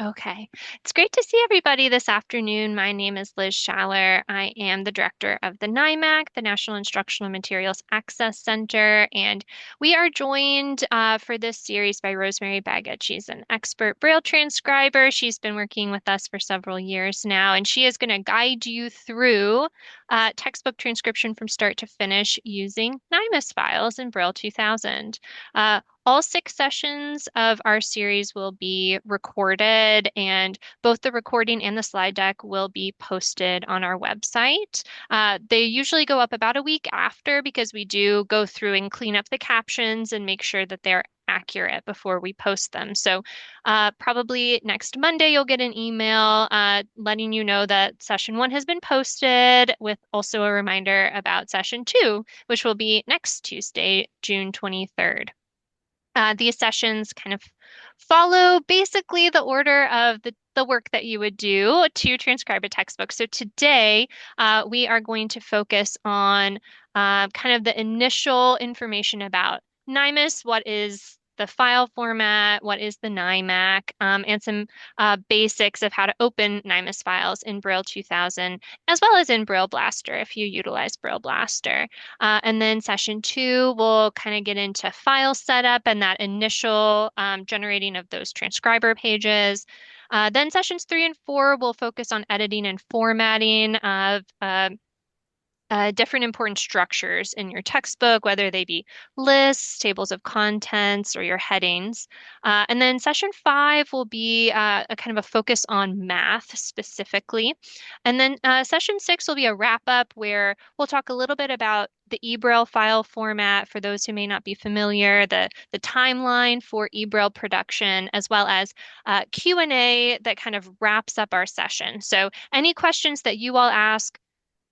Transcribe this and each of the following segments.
Okay. It's great to see everybody this afternoon. My name is Liz Schaller. I am the director of the NIMAC, the National Instructional Materials Access Center, and we are joined for this series by Rosemary Baggott. She's an expert Braille transcriber. She's been working with us for several years now, and she is going to guide you through textbook transcription from start to finish using NIMAS files in Braille 2000. All 6 sessions of our series will be recorded, and both the recording and the slide deck will be posted on our website. They usually go up about a week after because we do go through and clean up the captions and make sure that they're accurate before we post them. So probably next Monday, you'll get an email letting you know that session 1 has been posted, with also a reminder about session 2, which will be next Tuesday, June 23rd. These sessions kind of follow basically the order of the work that you would do to transcribe a textbook. So today, we are going to focus on kind of the initial information about NIMAS, what is the file format, what is the NIMAC, and some basics of how to open NIMAS files in Braille 2000, as well as in BrailleBlaster if you utilize BrailleBlaster. And then session 2, we'll kind of get into file setup and that initial generating of those transcriber pages. Then sessions 3 and 4 will focus on editing and formatting of different important structures in your textbook, whether they be lists, tables of contents, or your headings. And then session 5 will be a kind of a focus on math specifically. And then session 6 will be a wrap up where we'll talk a little bit about the eBraille file format for those who may not be familiar, the timeline for eBraille production, as well as Q&A that kind of wraps up our session. So any questions that you all ask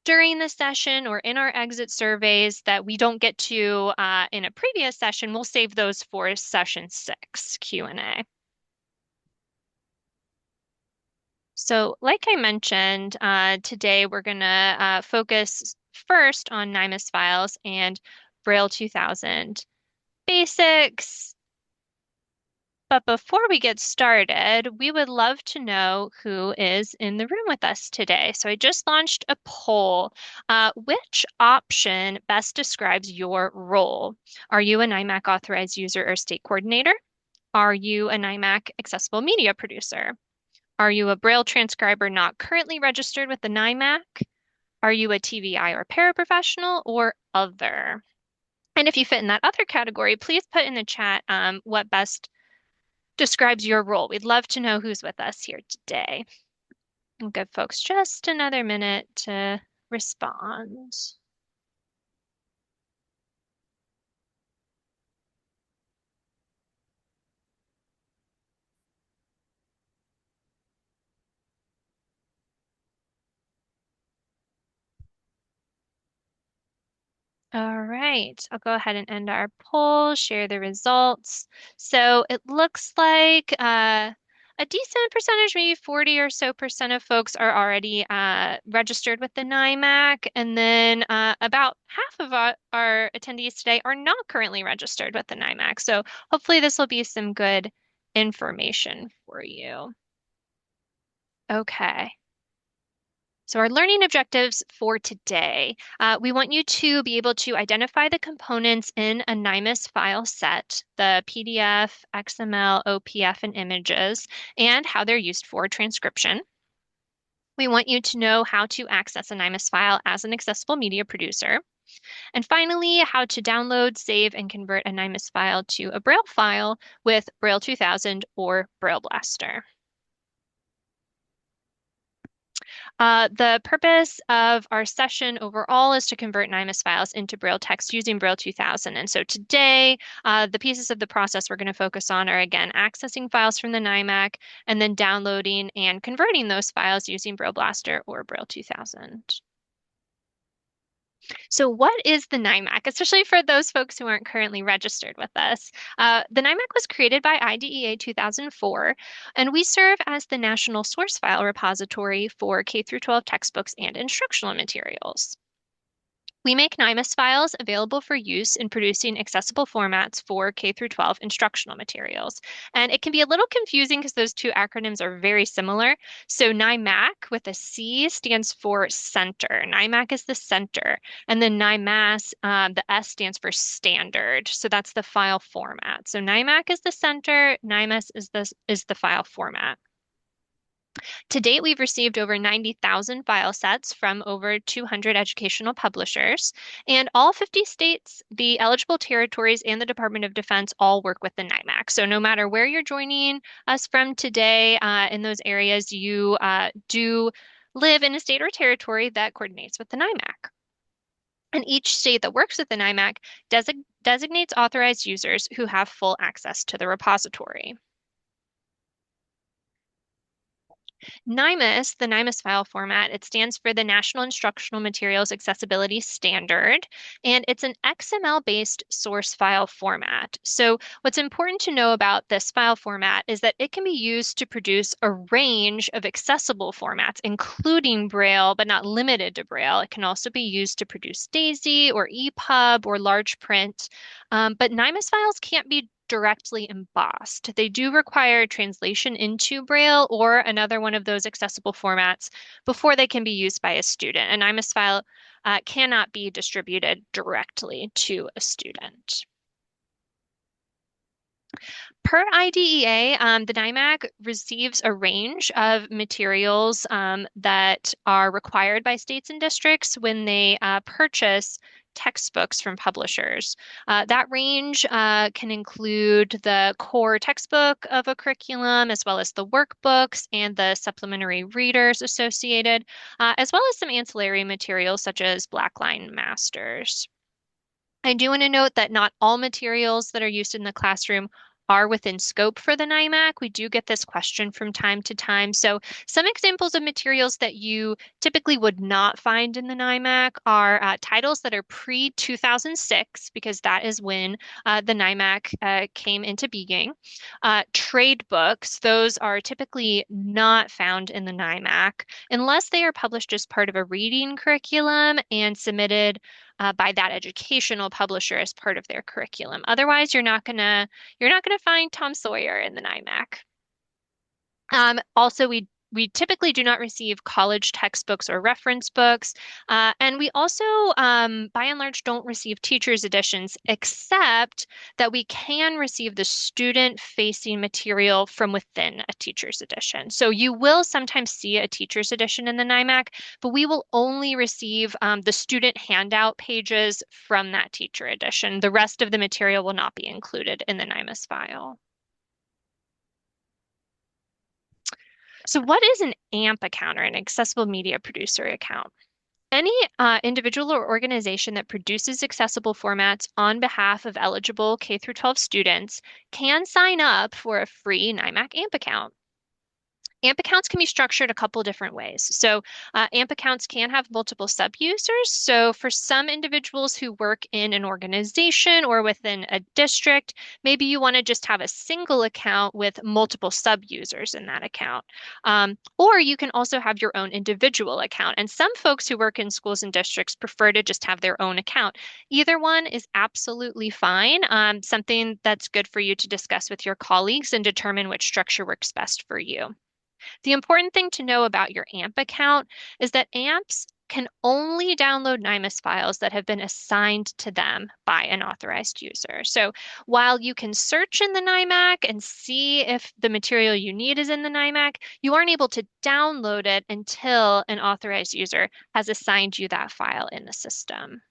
during the session or in our exit surveys that we don't get to in a previous session, we'll save those for session 6 Q&A. So like I mentioned, today we're going to focus first on NIMAS files and Braille 2000 basics. But before we get started, we would love to know who is in the room with us today. So I just launched a poll. Which option best describes your role? Are you a NIMAC authorized user or state coordinator? Are you a NIMAC accessible media producer? Are you a Braille transcriber not currently registered with the NIMAC? Are you a TVI or paraprofessional or other? And if you fit in that other category, please put in the chat what best describes your role. We'd love to know who's with us here today. I'll give folks just another minute to respond. All right, I'll go ahead and end our poll, share the results. So it looks like a decent percentage, maybe 40 or so percent of folks are already registered with the NIMAC, and then about half of our attendees today are not currently registered with the NIMAC. So hopefully this will be some good information for you. Okay. So our learning objectives for today, we want you to be able to identify the components in a NIMAS file set, the PDF, XML, OPF, and images, and how they're used for transcription. We want you to know how to access a NIMAS file as an accessible media producer. And finally, how to download, save, and convert a NIMAS file to a Braille file with Braille 2000 or BrailleBlaster. The purpose of our session overall is to convert NIMAS files into Braille text using Braille 2000. And so today, the pieces of the process we're going to focus on are, again, accessing files from the NIMAC and then downloading and converting those files using BrailleBlaster or Braille 2000. So what is the NIMAC, especially for those folks who aren't currently registered with us? The NIMAC was created by IDEA 2004, and we serve as the national source file repository for K through 12 textbooks and instructional materials. We make NIMAS files available for use in producing accessible formats for K through 12 instructional materials. And it can be a little confusing because those two acronyms are very similar. So NIMAC with a C stands for center. NIMAC is the center. And then NIMAS, the S stands for standard. So that's the file format. So NIMAC is the center, NIMAS is the file format. To date, we've received over 90,000 file sets from over 200 educational publishers, and all 50 states, the eligible territories, and the Department of Defense all work with the NIMAC. So no matter where you're joining us from today, in those areas, you do live in a state or territory that coordinates with the NIMAC. And each state that works with the NIMAC designates authorized users who have full access to the repository. NIMAS, the NIMAS file format, it stands for the National Instructional Materials Accessibility Standard, and it's an XML-based source file format. So what's important to know about this file format is that it can be used to produce a range of accessible formats, including Braille, but not limited to Braille. It can also be used to produce DAISY or EPUB or large print, but NIMAS files can't be directly embossed. They do require translation into Braille or another one of those accessible formats before they can be used by a student. An IMAS file cannot be distributed directly to a student. Per IDEA, the NIMAC receives a range of materials that are required by states and districts when they purchase textbooks from publishers. That range can include the core textbook of a curriculum, as well as the workbooks and the supplementary readers associated, as well as some ancillary materials such as blackline masters. I do want to note that not all materials that are used in the classroom are within scope for the NIMAC. We do get this question from time to time. So some examples of materials that you typically would not find in the NIMAC are titles that are pre-2006, because that is when the NIMAC came into being. Trade books, those are typically not found in the NIMAC unless they are published as part of a reading curriculum and submitted by that educational publisher as part of their curriculum. Otherwise, you're not gonna find Tom Sawyer in the NIMAC. Also, we typically do not receive college textbooks or reference books, and we also, by and large, don't receive teachers' editions, except that we can receive the student-facing material from within a teacher's edition. So you will sometimes see a teacher's edition in the NIMAC, but we will only receive the student handout pages from that teacher edition. The rest of the material will not be included in the NIMAS file. So what is an AMP account, or an accessible media producer account? Any individual or organization that produces accessible formats on behalf of eligible K through 12 students can sign up for a free NIMAC AMP account. AMP accounts can be structured a couple different ways. So AMP accounts can have multiple sub-users. So for some individuals who work in an organization or within a district, maybe you want to just have a single account with multiple sub-users in that account. Or you can also have your own individual account. And some folks who work in schools and districts prefer to just have their own account. Either one is absolutely fine. Something that's good for you to discuss with your colleagues and determine which structure works best for you. The important thing to know about your AMP account is that AMPs can only download NIMAS files that have been assigned to them by an authorized user. So while you can search in the NIMAC and see if the material you need is in the NIMAC, you aren't able to download it until an authorized user has assigned you that file in the system.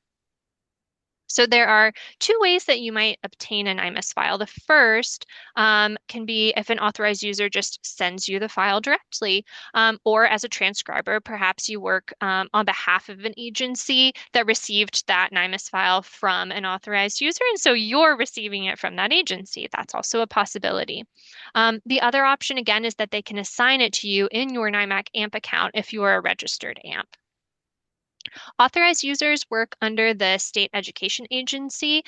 So there are two ways that you might obtain an NIMAS file. The first can be if an authorized user just sends you the file directly, or as a transcriber, perhaps you work on behalf of an agency that received that NIMAS file from an authorized user, and so you're receiving it from that agency. That's also a possibility. The other option, again, is that they can assign it to you in your NIMAC AMP account if you are a registered AMP. Authorized users work under the state education agency.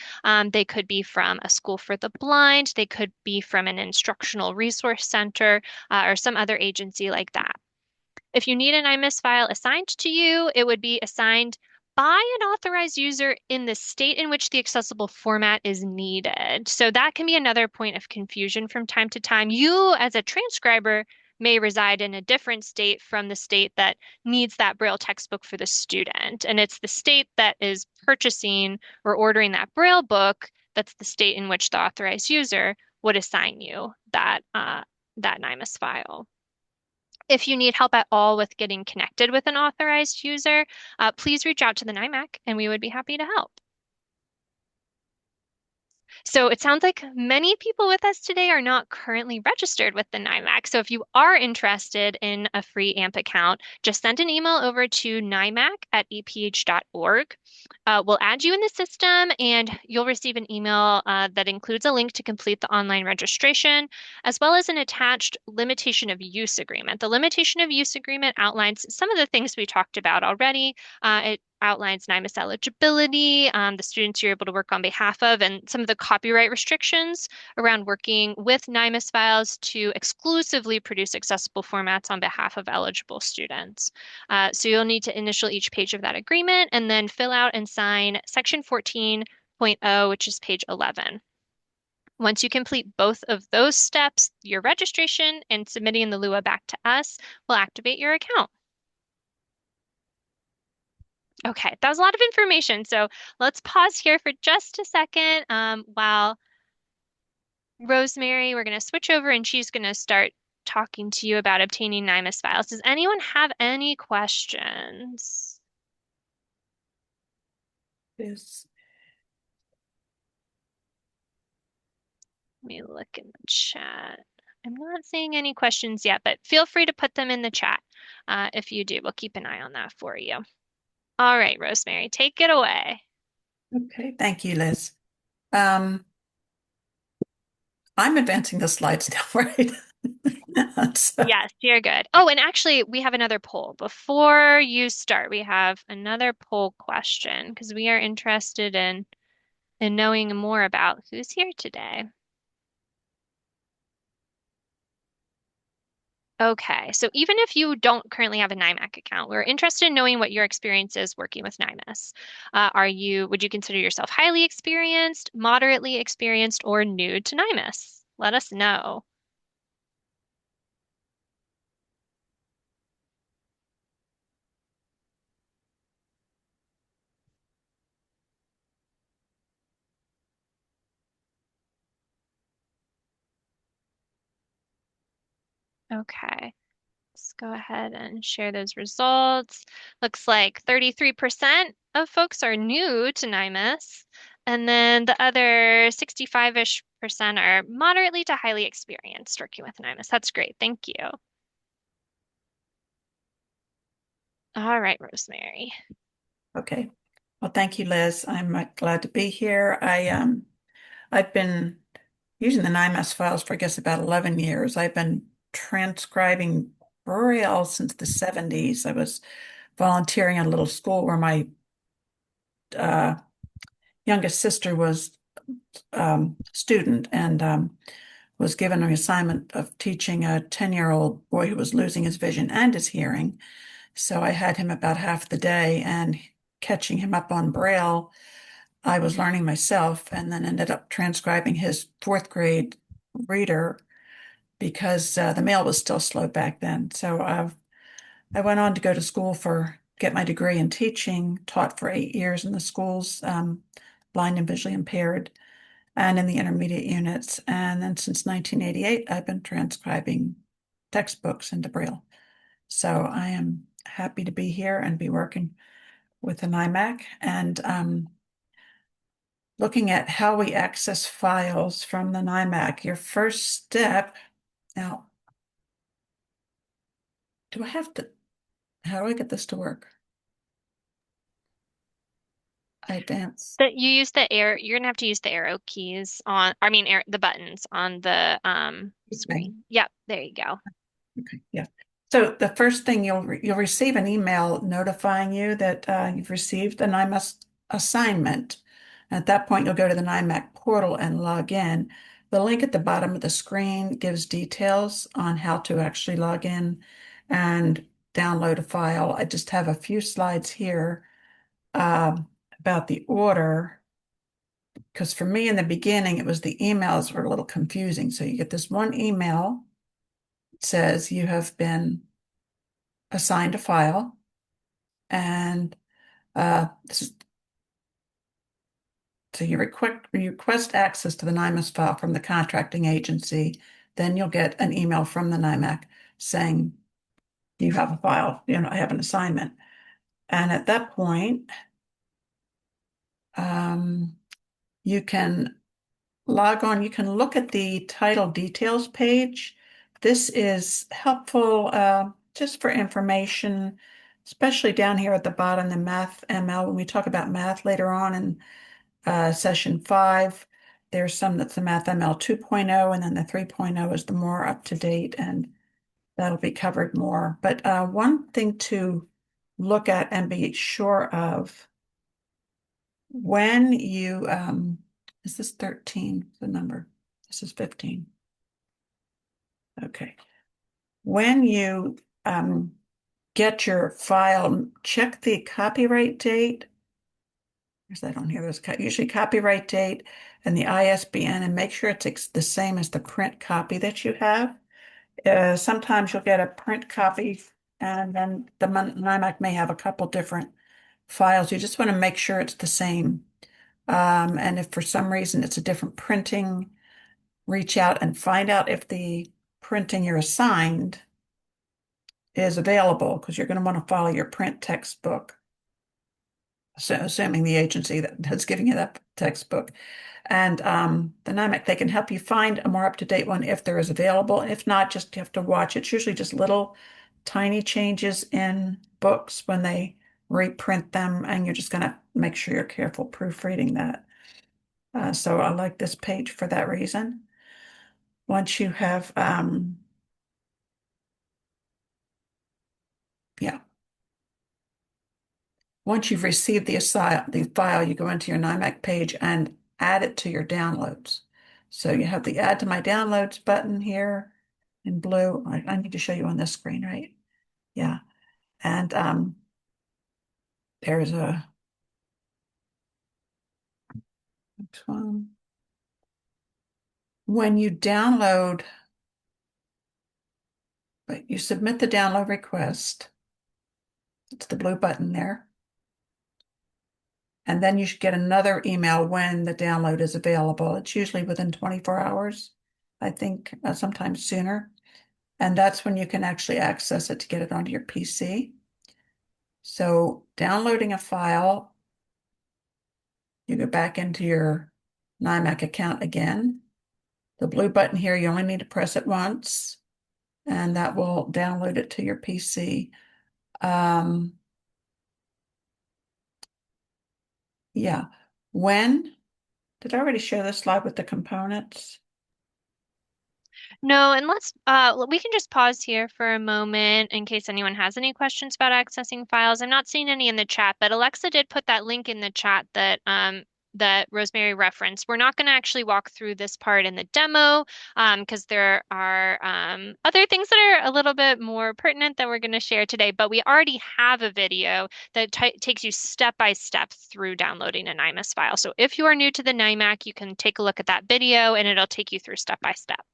They could be from a school for the blind, they could be from an instructional resource center, or some other agency like that. If you need an IMIS file assigned to you, it would be assigned by an authorized user in the state in which the accessible format is needed. So that can be another point of confusion from time to time. You, as a transcriber, may reside in a different state from the state that needs that Braille textbook for the student. And it's the state that is purchasing or ordering that Braille book that's the state in which the authorized user would assign you that NIMAS file. If you need help at all with getting connected with an authorized user, please reach out to the NIMAC and we would be happy to help. So it sounds like many people with us today are not currently registered with the NIMAC. So if you are interested in a free AMP account, just send an email over to nimac@eph.org. We'll add you in the system and you'll receive an email that includes a link to complete the online registration, as well as an attached limitation of use agreement. The limitation of use agreement outlines some of the things we talked about already. It outlines NIMAS eligibility, the students you're able to work on behalf of, and some of the copyright restrictions around working with NIMAS files to exclusively produce accessible formats on behalf of eligible students. So you'll need to initial each page of that agreement and then fill out and sign section 14.0, which is page 11. Once you complete both of those steps, your registration and submitting the LUA back to us will activate your account. Okay, that was a lot of information. So let's pause here for just a second while Rosemary, we're going to switch over and she's going to start talking to you about obtaining NIMAS files. Does anyone have any questions? Yes. Let me look in the chat. I'm not seeing any questions yet, but feel free to put them in the chat if you do. We'll keep an eye on that for you. All right, Rosemary, take it away. Okay, thank you, Liz. I'm advancing the slides now, right? So, Yes, you're good. Oh, and actually, we have another poll. Before you start, we have another poll question because we are interested in knowing more about who's here today. Okay, so even if you don't currently have a NIMAC account, we're interested in knowing what your experience is working with NIMAS. Would you consider yourself highly experienced, moderately experienced, or new to NIMAS? Let us know. Okay. Let's go ahead and share those results. Looks like 33% of folks are new to NIMAS, and then the other 65-ish percent are moderately to highly experienced working with NIMAS. That's great. Thank you. All right, Rosemary. okay. Well, thank you, Liz. I'm glad to be here. I've been using the NIMAS files for, I guess, about 11 years. I've been transcribing Braille since the 70s. I was volunteering at a little school where my uh, youngest sister was student and was given an assignment of teaching a 10-year-old boy who was losing his vision and his hearing. So I had him about half the day and catching him up on Braille. I was learning myself and then ended up transcribing his fourth grade reader because the mail was still slow back then. So I went on to go to school get my degree in teaching, taught for 8 years in the schools, blind and visually impaired, and in the intermediate units. And then since 1988, I've been transcribing textbooks into Braille. So I am happy to be here and be working with an iMac and looking at how we access files from the iMac. Your first step, now, how do I get this to work? I advance. That you use the arrow, you're gonna have to use the arrow keys the buttons on the Okay. screen. Yep, there you go. Okay, yeah. So the first thing you'll receive an email notifying you that you've received an IMAS assignment. At that point, you'll go to the NIMAC portal and log in. The link at the bottom of the screen gives details on how to actually log in and download a file. I just have a few slides here about the order, because for me in the beginning, it was the emails were a little confusing. So you get this one email that says you have been assigned a file, and this is so you request access to the NIMAS file from the contracting agency. Then you'll get an email from the NIMAC saying you have a file, I have an assignment. And at that point, um, you can log on, you can look at the title details page. This is helpful just for information, especially down here at the bottom, the Math ML. When we talk about math later on in session 5, there's some that's the Math ML 2.0, and then the 3.0 is the more up to date, and that'll be covered more. But one thing to look at and be sure of when you, is this 13, the number? This is 15. Okay. When you get your file, check the copyright date. There's that on here. There's usually copyright date and the ISBN, and make sure it's the same as the print copy that you have. Sometimes you'll get a print copy, and then the NIMAC may have a couple different files. You just want to make sure it's the same. And if for some reason it's a different printing, reach out and find out if the printing you're assigned is available, because you're going to want to follow your print textbook, so assuming the agency that's giving you that textbook. And the NIMAC, they can help you find a more up-to-date one if there is available. If not, just you have to watch. It's usually just little tiny changes in books when they reprint them, and you're just going to make sure you're careful proofreading that. So I like this page for that reason. Once you have, yeah, once you've received the file, you go into your NIMAC page and add it to your downloads. So you have the Add to My Downloads button here in blue. I need to show you on this screen, right? Yeah. And there's a next one. When you download, but you submit the download request, it's the blue button there. And then you should get another email when the download is available. It's usually within 24 hours, I think, sometimes sooner. And that's when you can actually access it to get it onto your PC. So downloading a file, you go back into your NIMAC account again. The blue button here, you only need to press it once, and that will download it to your PC. Yeah. Did I already show this slide with the components? No, and we can just pause here for a moment in case anyone has any questions about accessing files. I'm not seeing any in the chat, but Alexa did put that link in the chat that Rosemary referenced. We're not going to actually walk through this part in the demo because there are other things that are a little bit more pertinent that we're going to share today, but we already have a video that takes you step by step through downloading a NIMAS file. So if you are new to the NIMAC, you can take a look at that video and it'll take you through step by step.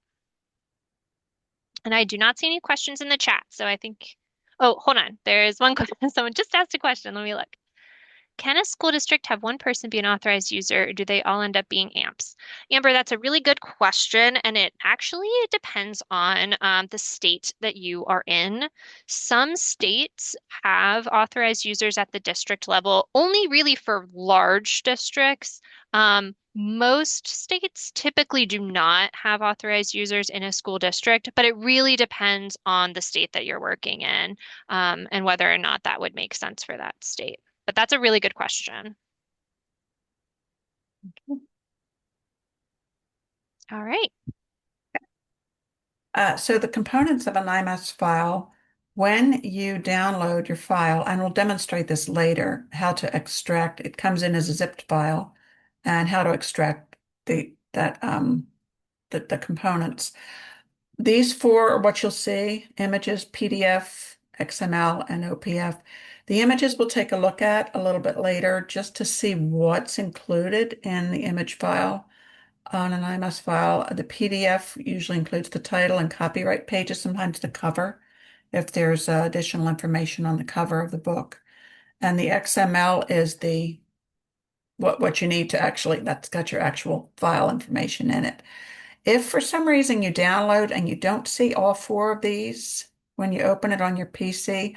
And I do not see any questions in the chat. So I think, oh, hold on. There is one question. Someone just asked a question. Let me look. Can a school district have one person be an authorized user, or do they all end up being AMPs? Amber, that's a really good question, and it actually depends on the state that you are in. Some states have authorized users at the district level, only really for large districts. Most states typically do not have authorized users in a school district, but it really depends on the state that you're working in, and whether or not that would make sense for that state. But that's a really good question. All right. So the components of a NIMAS file, when you download your file, and we'll demonstrate this later, how to extract, it comes in as a zipped file, and how to extract the components. These four are what you'll see: images, PDF, XML, and OPF. The images we'll take a look at a little bit later just to see what's included in the image file. On an IMAS file, the PDF usually includes the title and copyright pages, sometimes the cover, if there's additional information on the cover of the book. And the XML is the what you need to actually, that's got your actual file information in it. If for some reason you download and you don't see all four of these when you open it on your PC,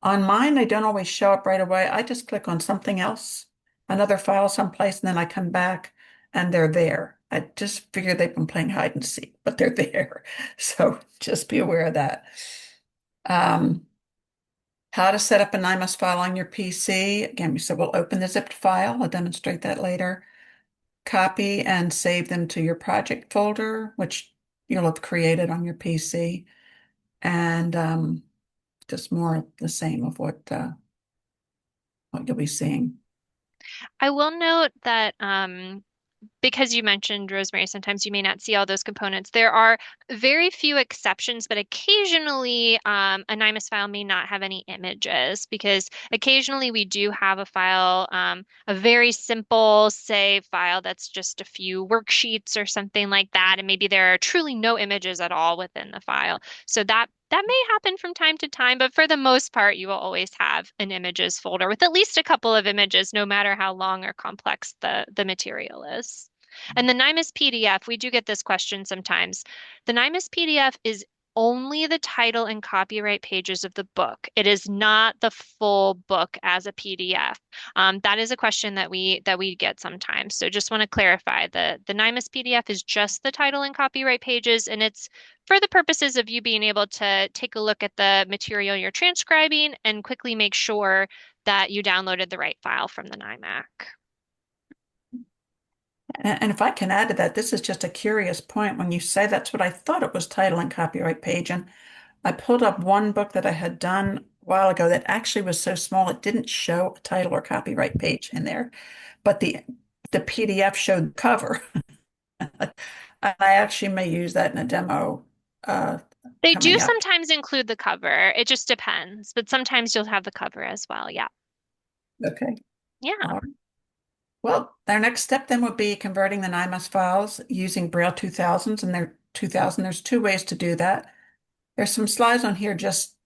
on mine, they don't always show up right away. I just click on something else, another file someplace, and then I come back and they're there. I just figure they've been playing hide and seek, but they're there. So just be aware of that. Um, how to set up a NIMAS file on your PC. Again, we said we'll open the zipped file. I'll demonstrate that later. Copy and save them to your project folder, which you'll have created on your PC. And just more the same of what you'll be seeing. I will note that because you mentioned Rosemary, sometimes you may not see all those components. There are very few exceptions, but occasionally a NIMAS file may not have any images because occasionally we do have a file, a very simple, say, file that's just a few worksheets or something like that, and maybe there are truly no images at all within the file. So that may happen from time to time, but for the most part, you will always have an images folder with at least a couple of images, no matter how long or complex the material is. And the NIMAS PDF, we do get this question sometimes. The NIMAS PDF is only the title and copyright pages of the book. It is not the full book as a PDF. That is a question that we get sometimes. So just want to clarify the NIMAS PDF is just the title and copyright pages, and it's for the purposes of you being able to take a look at the material you're transcribing and quickly make sure that you downloaded the right file from the NIMAC. And if I can add to that, this is just a curious point. When you say that's what I thought it was, title and copyright page, and I pulled up one book that I had done a while ago that actually was so small it didn't show a title or copyright page in there, but the PDF showed the cover. I actually may use that in a demo They do coming up. sometimes include the cover. It just depends, but sometimes you'll have the cover as well. Yeah. Okay. Yeah. All right. Well, our next step then would be converting the NIMAS files using Braille 2000s, and there 2000. There's two ways to do that. There's some slides on here just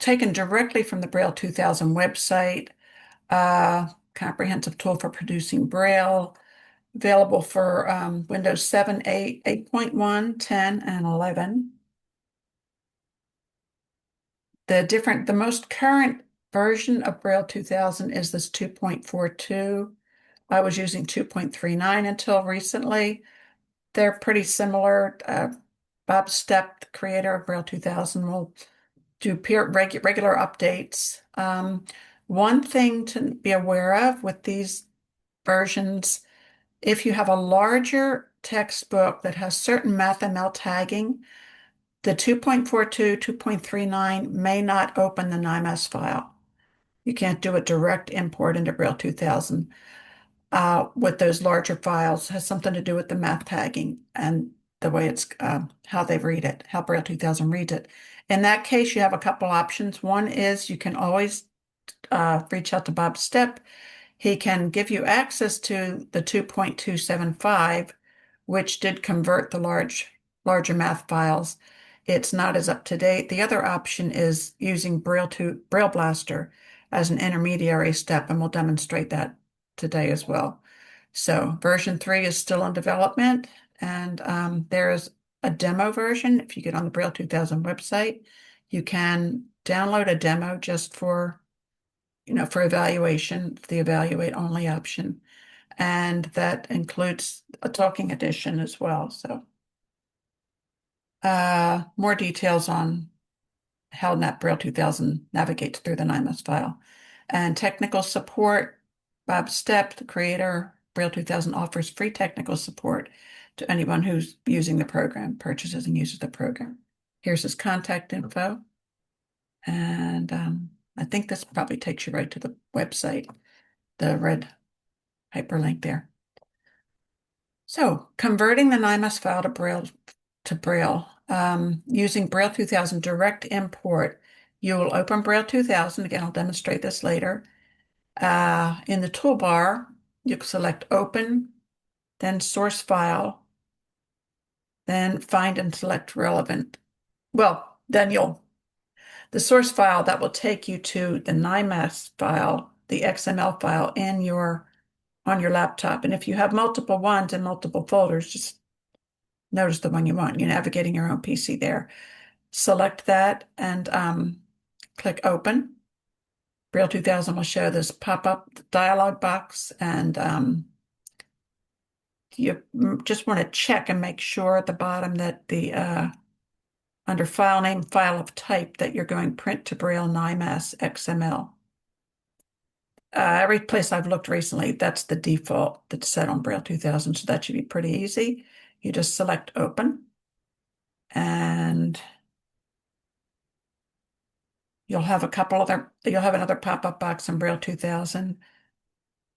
taken directly from the Braille 2000 website, comprehensive tool for producing Braille, available for Windows 7, 8, 8.1, 10, and 11. The most current version of Braille 2000 is this 2.42. I was using 2.39 until recently. They're pretty similar. Bob Stepp, the creator of Braille 2000, will do regular updates. One thing to be aware of with these versions, if you have a larger textbook that has certain MathML tagging, the 2.42, 2.39 may not open the NIMAS file. You can't do a direct import into Braille 2000 with those larger files. It has something to do with the math tagging and the way it's how they read it, how Braille 2000 reads it. In that case, you have a couple options. One is you can always reach out to Bob Stepp. He can give you access to the 2.275, which did convert the larger math files. It's not as up to date. The other option is using BrailleBlaster as an intermediary step, and we'll demonstrate that today as well. So version 3 is still in development, and there is a demo version. If you get on the Braille 2000 website, you can download a demo just for for evaluation, the evaluate only option. And that includes a talking edition as well. So more details on how Braille 2000 navigates through the NIMAS file. And technical support, Bob Stepp, the creator, Braille 2000 offers free technical support to anyone who's using the program, purchases and uses the program. Here's his contact info. And I think this probably takes you right to the website, the red hyperlink there. So converting the NIMAS file to Braille using Braille 2000 direct import You will open Braille 2000. Again, I'll demonstrate this later. In the toolbar, you can select Open, then Source File, then Find and select Relevant. Well, then the source file that will take you to the NIMAS file, the XML file on your laptop. And if you have multiple ones in multiple folders, just notice the one you want. You're navigating your own PC there. Select that and click Open. Braille 2000 will show this pop-up dialog box, and you just want to check and make sure at the bottom that the under file name, file of type, that you're going print to Braille NIMAS XML. Every place I've looked recently, that's the default that's set on Braille 2000, so that should be pretty easy. You just select Open, and you'll have another pop-up box in Braille 2000.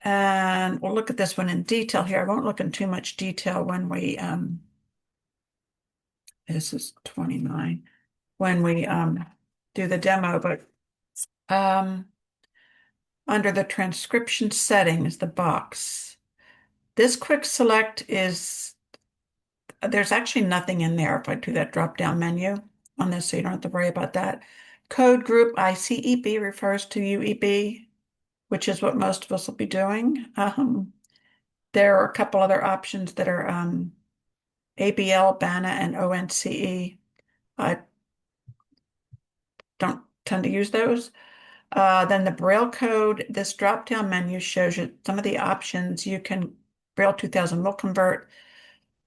And we'll look at this one in detail here. I won't look in too much detail when this is 29, when we do the demo, but under the transcription settings, the box, this quick select there's actually nothing in there if I do that drop-down menu on this, so you don't have to worry about that. Code group ICEB refers to UEB, which is what most of us will be doing. There are a couple other options that are ABL, BANA, and ONCE. I don't tend to use those. Then the Braille code, this drop-down menu shows you some of the options. Braille 2000 will convert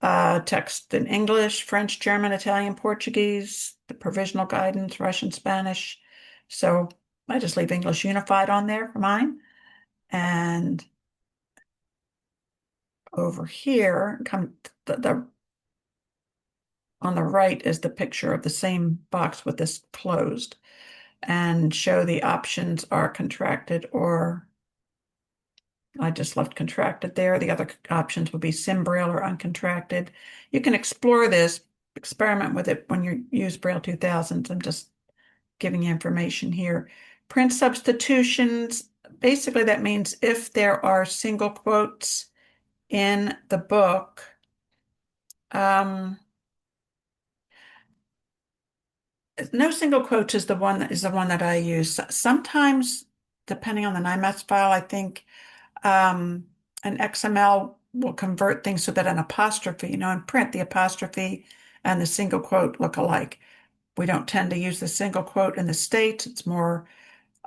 text in English, French, German, Italian, Portuguese, the provisional guidance, Russian, Spanish. So I just leave English Unified on there for mine. And over here, on the right is the picture of the same box with this closed, and show the options are contracted, or I just left contracted there. The other options would be sim Braille or uncontracted. You can explore this, experiment with it when you use Braille 2000s. I'm just giving you information here. Print substitutions, basically that means if there are single quotes in the book, no single quote is the one that I use. Sometimes, depending on the NIMAS file, I think an XML will convert things so that an apostrophe, in print, the apostrophe and the single quote look alike. We don't tend to use the single quote in the States. It's more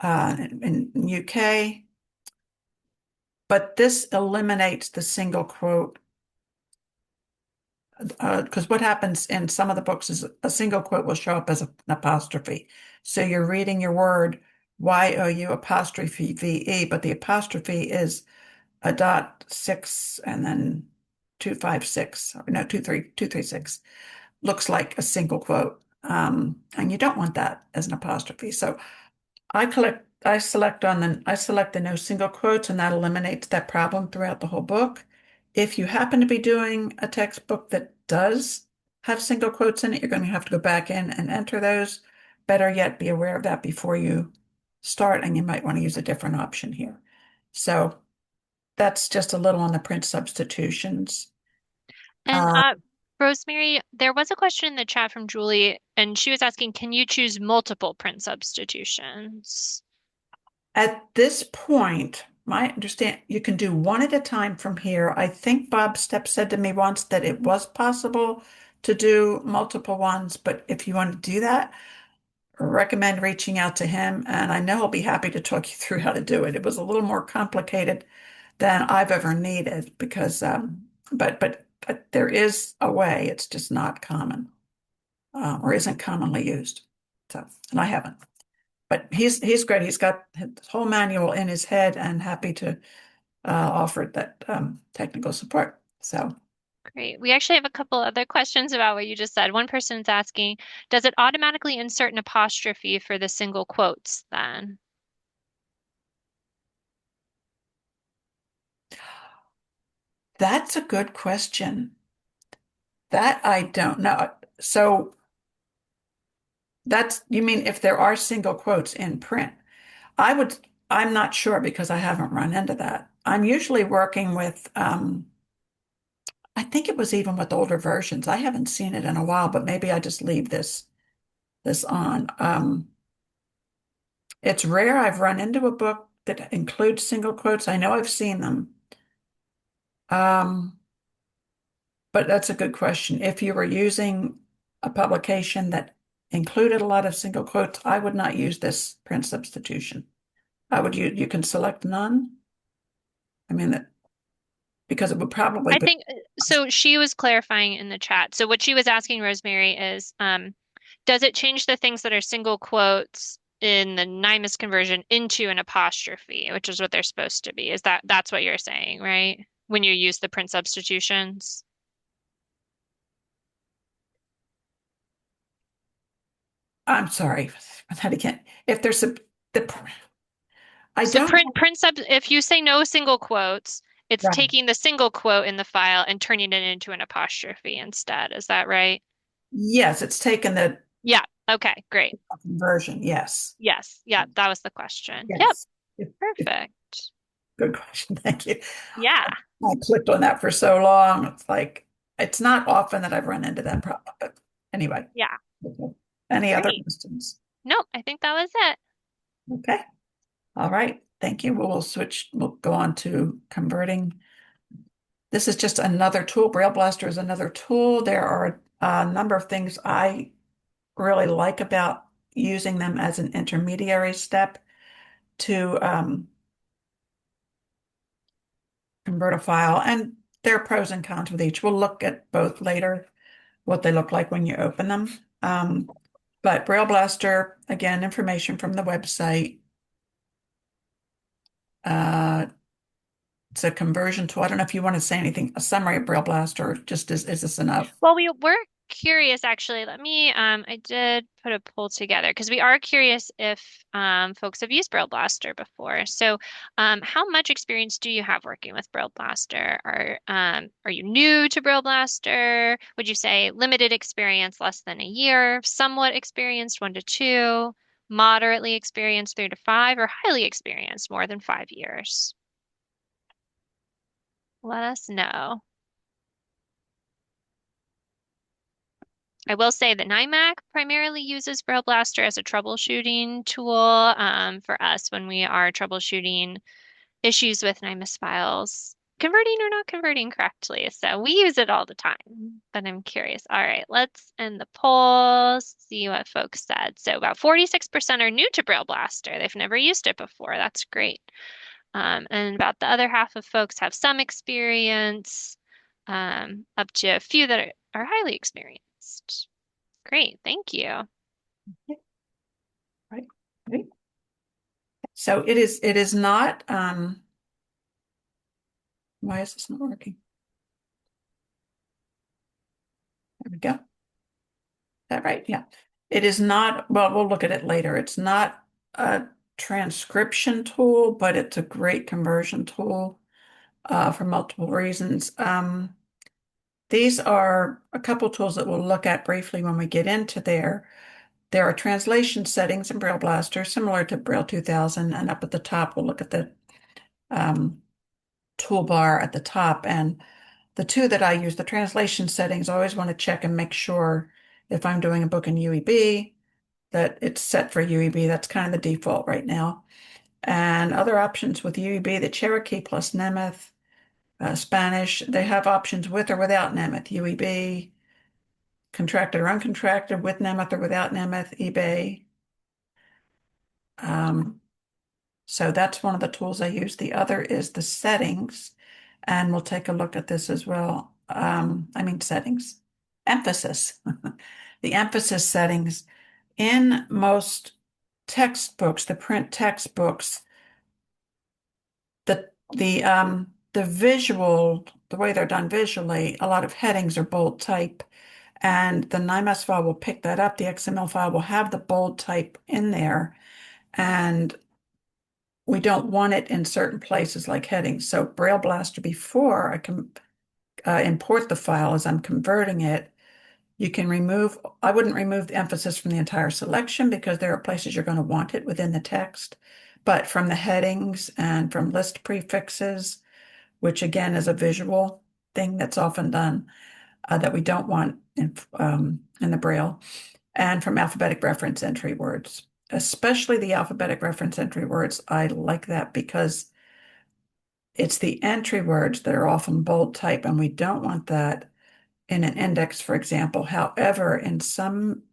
in UK. But this eliminates the single quote, because what happens in some of the books is a single quote will show up as an apostrophe. So you're reading your word YOU apostrophe VE, but the apostrophe is a dot six and then 256, or no, 236, looks like a single quote. And you don't want that as an apostrophe. So I select the no single quotes, and that eliminates that problem throughout the whole book. If you happen to be doing a textbook that does have single quotes in it, you're going to have to go back in and enter those. Better yet, be aware of that before you start, and you might want to use a different option here. So that's just a little on the print substitutions. And Uh, Rosemary, there was a question in the chat from Julie, and she was asking, can you choose multiple print substitutions? at this point, my understand you can do one at a time from here. I think Bob Stepp said to me once that it was possible to do multiple ones, but if you want to do that, I recommend reaching out to him, and I know he'll be happy to talk you through how to do it. It was a little more complicated than I've ever needed because, but there is a way. It's just not common, or isn't commonly used. So, and I haven't. But he's great. He's got his whole manual in his head and happy to offer that technical support. So Great. We actually have a couple other questions about what you just said. One person's asking, does it automatically insert an apostrophe for the single quotes then? that's a good question. That I don't know. So That's, you mean if there are single quotes in print? I would, I'm not sure because I haven't run into that. I'm usually working with, I think it was even with older versions. I haven't seen it in a while, but maybe I just leave this on. It's rare I've run into a book that includes single quotes. I know I've seen them. Um, but that's a good question. If you were using a publication that included a lot of single quotes, I would not use this print substitution. I would you can select none. I mean that because it would probably I be think so. She was clarifying in the chat. So what she was asking Rosemary is, does it change the things that are single quotes in the NIMAS conversion into an apostrophe, which is what they're supposed to be? Is that's what you're saying, right? When you use the print substitutions. I'm sorry, that again. If there's the I So don't print sub if you say no single quotes, it's right. taking the single quote in the file and turning it into an apostrophe instead. Is that right? Yes, it's taken the Yeah. Okay, great. conversion. Yes. Yes. Yeah, that was the question. Yep. Yes. If Perfect. Good question. Thank you. Yeah. I clicked on that for so long. It's like, it's not often that I've run into that problem. But anyway, Yeah. okay. Any other Great. questions? Nope, I think that was it. Okay. All right. Thank you. We'll go on to converting. This is just another tool. BrailleBlaster is another tool. There are a number of things I really like about using them as an intermediary step to convert a file. And there are pros and cons with each. We'll look at both later, what they look like when you open them. Um, but Braille Blaster, again, information from the website. Uh, it's a conversion tool. I don't know if you want to say anything, a summary of Braille Blaster, or just is this enough? Well, we were curious actually. Let me I did put a poll together because we are curious if folks have used BrailleBlaster before. So, how much experience do you have working with BrailleBlaster? Are you new to BrailleBlaster? Would you say limited experience, less than a year, somewhat experienced, 1 to 2, moderately experienced, 3 to 5, or highly experienced, more than 5 years? Let us know. I will say that NIMAC primarily uses BrailleBlaster as a troubleshooting tool for us when we are troubleshooting issues with NIMAS files, converting or not converting correctly. So we use it all the time, but I'm curious. All right, let's end the polls, see what folks said. So about 46% are new to BrailleBlaster. They've never used it before. That's great. And about the other half of folks have some experience, up to a few that are highly experienced. Great, thank you. Right. Right. So it is not, why is this not working? There we go. Is that right? Yeah. It is not, well, we'll look at it later. It's not a transcription tool, but it's a great conversion tool for multiple reasons. These are a couple tools that we'll look at briefly when we get into there. There are translation settings in Braille Blaster, similar to Braille 2000, and up at the top, we'll look at the um, toolbar at the top. And the two that I use, the translation settings, I always want to check and make sure if I'm doing a book in UEB that it's set for UEB. That's kind of the default right now. And other options with UEB, the Cherokee plus Nemeth, Spanish, they have options with or without Nemeth, UEB, contracted or uncontracted, with Nemeth or without Nemeth, eBay. Um, so that's one of the tools I use. The other is the settings, and we'll take a look at this as well. I mean settings, emphasis. The emphasis settings in most textbooks, the print textbooks, the visual, the way they're done visually, a lot of headings are bold type, and the NIMAS file will pick that up. The XML file will have the bold type in there, and we don't want it in certain places like headings. So BrailleBlaster, before I can import the file as I'm converting it, You can remove, I wouldn't remove the emphasis from the entire selection because there are places you're going to want it within the text, but from the headings and from list prefixes, which again is a visual thing that's often done that we don't want in the Braille, and from alphabetic reference entry words, especially the alphabetic reference entry words. I like that because it's the entry words that are often bold type, and we don't want that in an index, for example. However, in some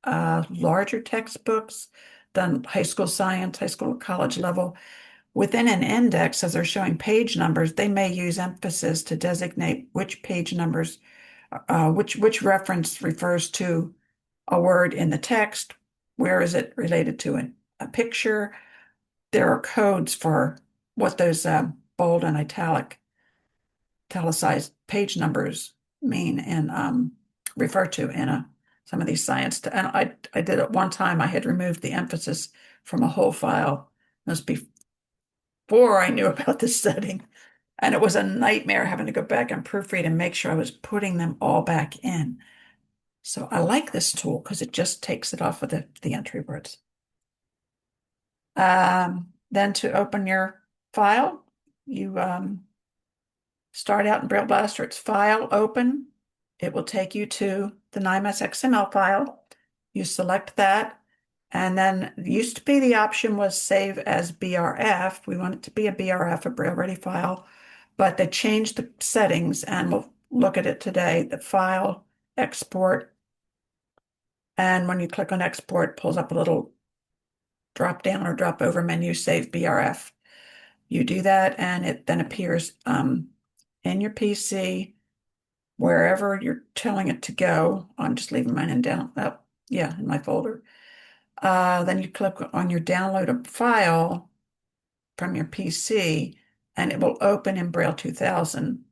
larger textbooks, done high school science, high school, college level, within an index, as they're showing page numbers, they may use emphasis to designate which page numbers, which reference refers to a word in the text. Where is it related to a picture? There are codes for what those bold and italicized page numbers mean and refer to in some of these science. And I did it one time. I had removed the emphasis from a whole file. It was before I knew about this setting. And it was a nightmare having to go back and proofread and make sure I was putting them all back in. So I like this tool because it just takes it off of the entry words. Then to open your file, you start out in BrailleBlaster, it's File, Open. It will take you to the NIMAS XML file. You select that, and then it used to be the option was Save as BRF. We want it to be a BRF, a Braille Ready file, but they changed the settings, and we'll look at it today. The File, Export, and when you click on Export, it pulls up a little drop down or drop over menu, Save BRF. You do that, and it then appears in your PC, wherever you're telling it to go. I'm just leaving mine in down, oh, yeah, in my folder. Then you click on your download a file from your PC, and it will open in Braille 2000.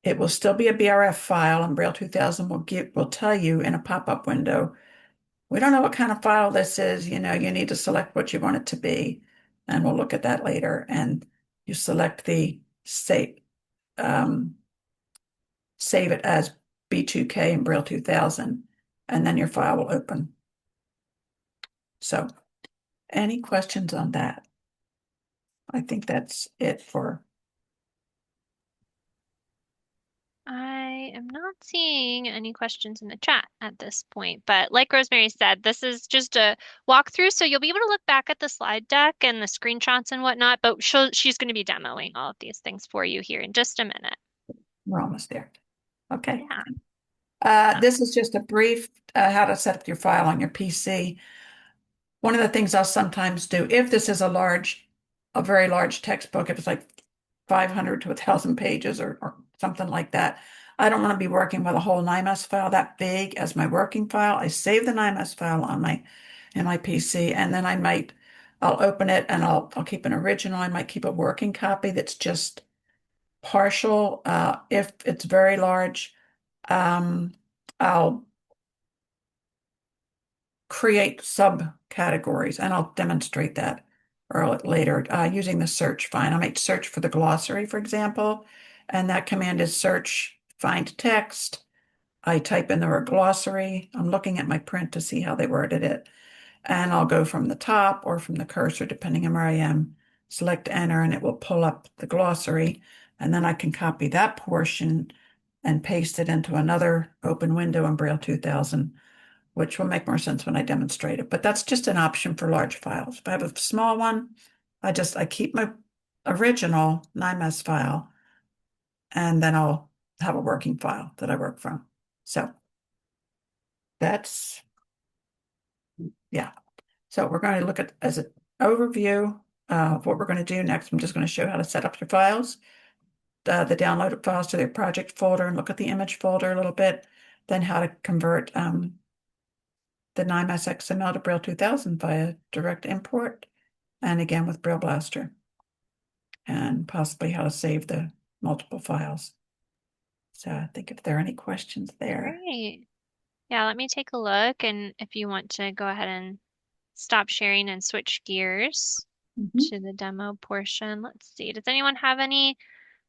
It will still be a BRF file, and Braille 2000 will tell you in a pop-up window, we don't know what kind of file this is. You know, you need to select what you want it to be, and we'll look at that later. And you select the um, save it as B2K in Braille 2000, and then your file will open. So, any questions on that? I think that's it for. I am not seeing any questions in the chat at this point, but like Rosemary said, this is just a walkthrough, so you'll be able to look back at the slide deck and the screenshots and whatnot, but she's going to be demoing all of these things for you here in just a minute. We're almost there. Okay. Yeah. This is just a brief how to set up your file on your PC. One of the things I'll sometimes do, if this is a very large textbook, if it's like 500 to 1,000 pages or something like that, I don't want to be working with a whole NIMAS file that big as my working file. I save the NIMAS file on in my PC, and then I'll open it and I'll keep an original. I might keep a working copy that's just partial. If it's very large, I'll create subcategories, and I'll demonstrate that later using the search find. I might search for the glossary, for example, and that command is search find text. I type in the word glossary. I'm looking at my print to see how they worded it, and I'll go from the top or from the cursor, depending on where I am, select enter, and it will pull up the glossary, and then I can copy that portion and paste it into another open window in Braille 2000, which will make more sense when I demonstrate it. But that's just an option for large files. If I have a small one, I keep my original NIMAS file, and then I'll have a working file that I work from. So that's, yeah. So we're going to look at as an overview of what we're going to do next. I'm just going to show how to set up your files, the downloaded files to their project folder, and look at the image folder a little bit, then how to convert the NIMAS XML to Braille 2000 via direct import, and again with BrailleBlaster, and possibly how to save the multiple files. So I think if there are any questions there. Great. Yeah, let me take a look, and if you want to go ahead and stop sharing and switch gears Mhm. to the demo portion. Let's see. Does anyone have any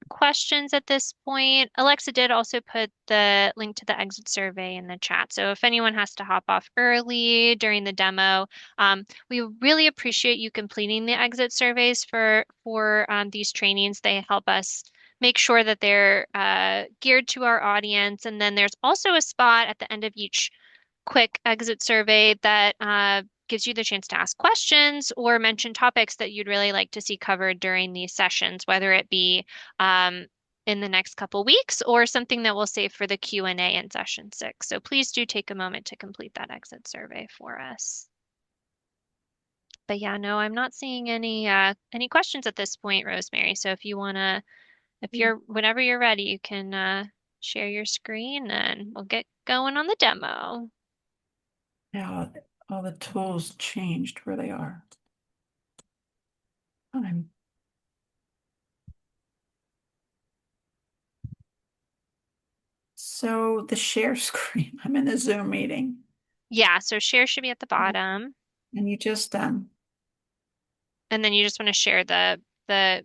questions at this point. Alexa did also put the link to the exit survey in the chat. So if anyone has to hop off early during the demo, we really appreciate you completing the exit surveys for these trainings. They help us make sure that they're geared to our audience. And then there's also a spot at the end of each quick exit survey that gives you the chance to ask questions or mention topics that you'd really like to see covered during these sessions, whether it be um, in the next couple weeks or something that we'll save for the Q&A in session 6. So please do take a moment to complete that exit survey for us. But yeah, no, I'm not seeing any questions at this point, Rosemary. So if you wanna, if you're whenever you're ready, you can share your screen and we'll get going on the demo. Now all the tools changed where they are. I'm So the share screen, I'm in a Zoom meeting, Yeah, so share should be at the bottom. and you just And then you just want to share the the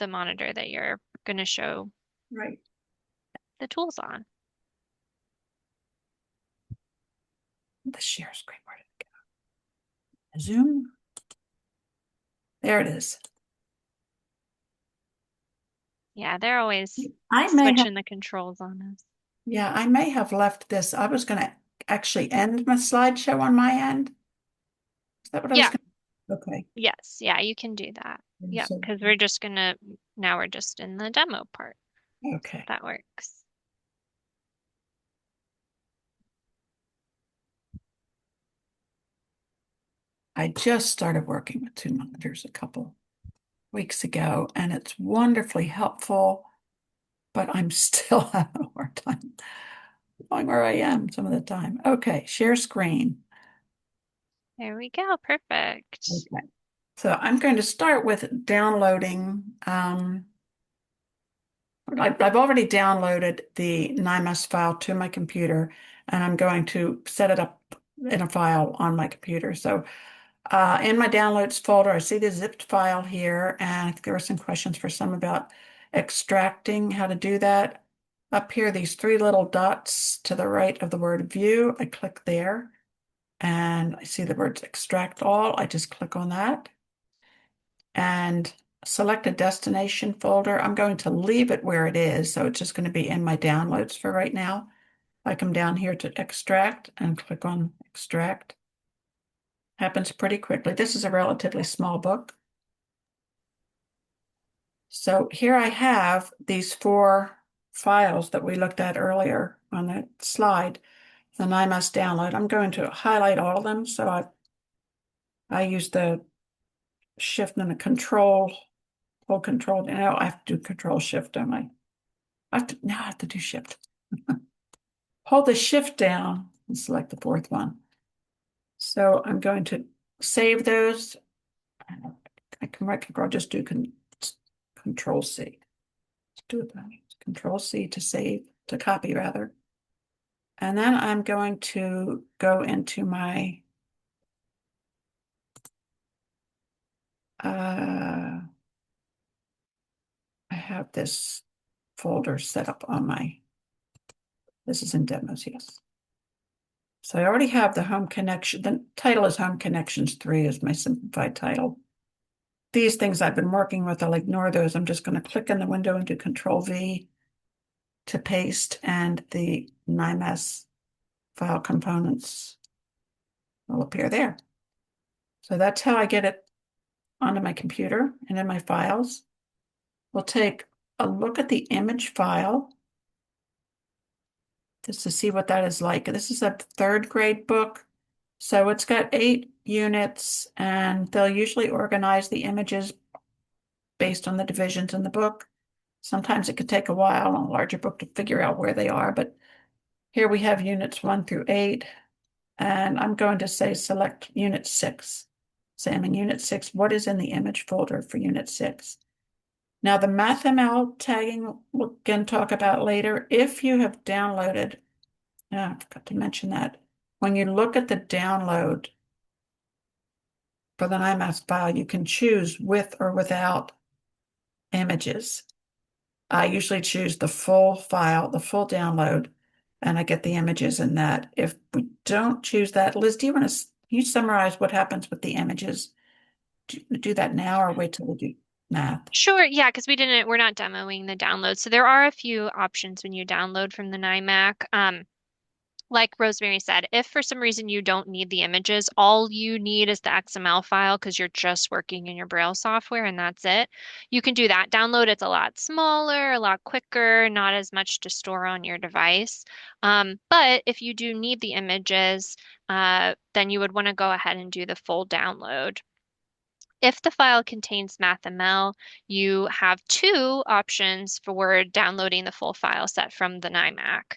monitor that you're going to show right, the tools on. the share screen, where did it go? Zoom, there it is. Yeah, they're always I may have, switching the controls on us. yeah, I may have left this. I was going to actually end my slideshow on my end. Is that what I was Yeah, going to? Okay. yes, yeah, you can do that. And Yeah, so, because we're just gonna now we're just in the demo part. okay. That works. I just started working with two monitors a couple weeks ago, and it's wonderfully helpful, but I'm still having a hard time knowing where I am some of the time. Okay, share screen. There we go. Perfect. Okay. So I'm going to start with downloading. I've already downloaded the NIMAS file to my computer, and I'm going to set it up in a file on my computer. So in my downloads folder, I see the zipped file here, and there are some questions for some about extracting, how to do that. Up here, these three little dots to the right of the word view, I click there, and I see the words extract all. I just click on that and select a destination folder. I'm going to leave it where it is, so it's just going to be in my downloads for right now. I come down here to extract and click on extract. Happens pretty quickly. This is a relatively small book. So here I have these four files that we looked at earlier on that slide, the NIMAS download. I'm going to highlight all of them. So I use the shift and the control, hold control. Now I have to do control shift, don't I? Now I have to do shift. Hold the shift down and select the fourth one. So I'm going to save those. I can right control, just do control C. Let's do it that way. Control C to save, to copy rather. And then I'm going to go into my I have this folder set up on this is in demos, yes. So I already have the home connection. The title is Home Connections 3 is my simplified title. These things I've been working with, I'll ignore those. I'm just going to click in the window and do Control V to paste, and the NIMAS file components will appear there. So that's how I get it onto my computer and in my files. We'll take a look at the image file just to see what that is like. This is a third grade book. So it's got 8 units, and they'll usually organize the images based on the divisions in the book. Sometimes it could take a while on a larger book to figure out where they are, but here we have units 1 through 8, and I'm going to say select unit 6. Say I'm in unit 6. What is in the image folder for unit 6? Now the MathML tagging we'll again talk about later. If you have downloaded, I forgot to mention that, when you look at the download for the NIMAS file, you can choose with or without images. I usually choose the full file, the full download, and I get the images in that. If we don't choose that, Liz, do you want to, can you summarize what happens with the images? Do that now or wait till we do math? Sure, yeah, because we're not demoing the download. So there are a few options when you download from the NIMAC. Like Rosemary said, if for some reason you don't need the images, all you need is the XML file because you're just working in your Braille software and that's it. You can do that download. It's a lot smaller, a lot quicker, not as much to store on your device. But if you do need the images, then you would want to go ahead and do the full download. If the file contains MathML, you have two options for downloading the full file set from the NIMAC.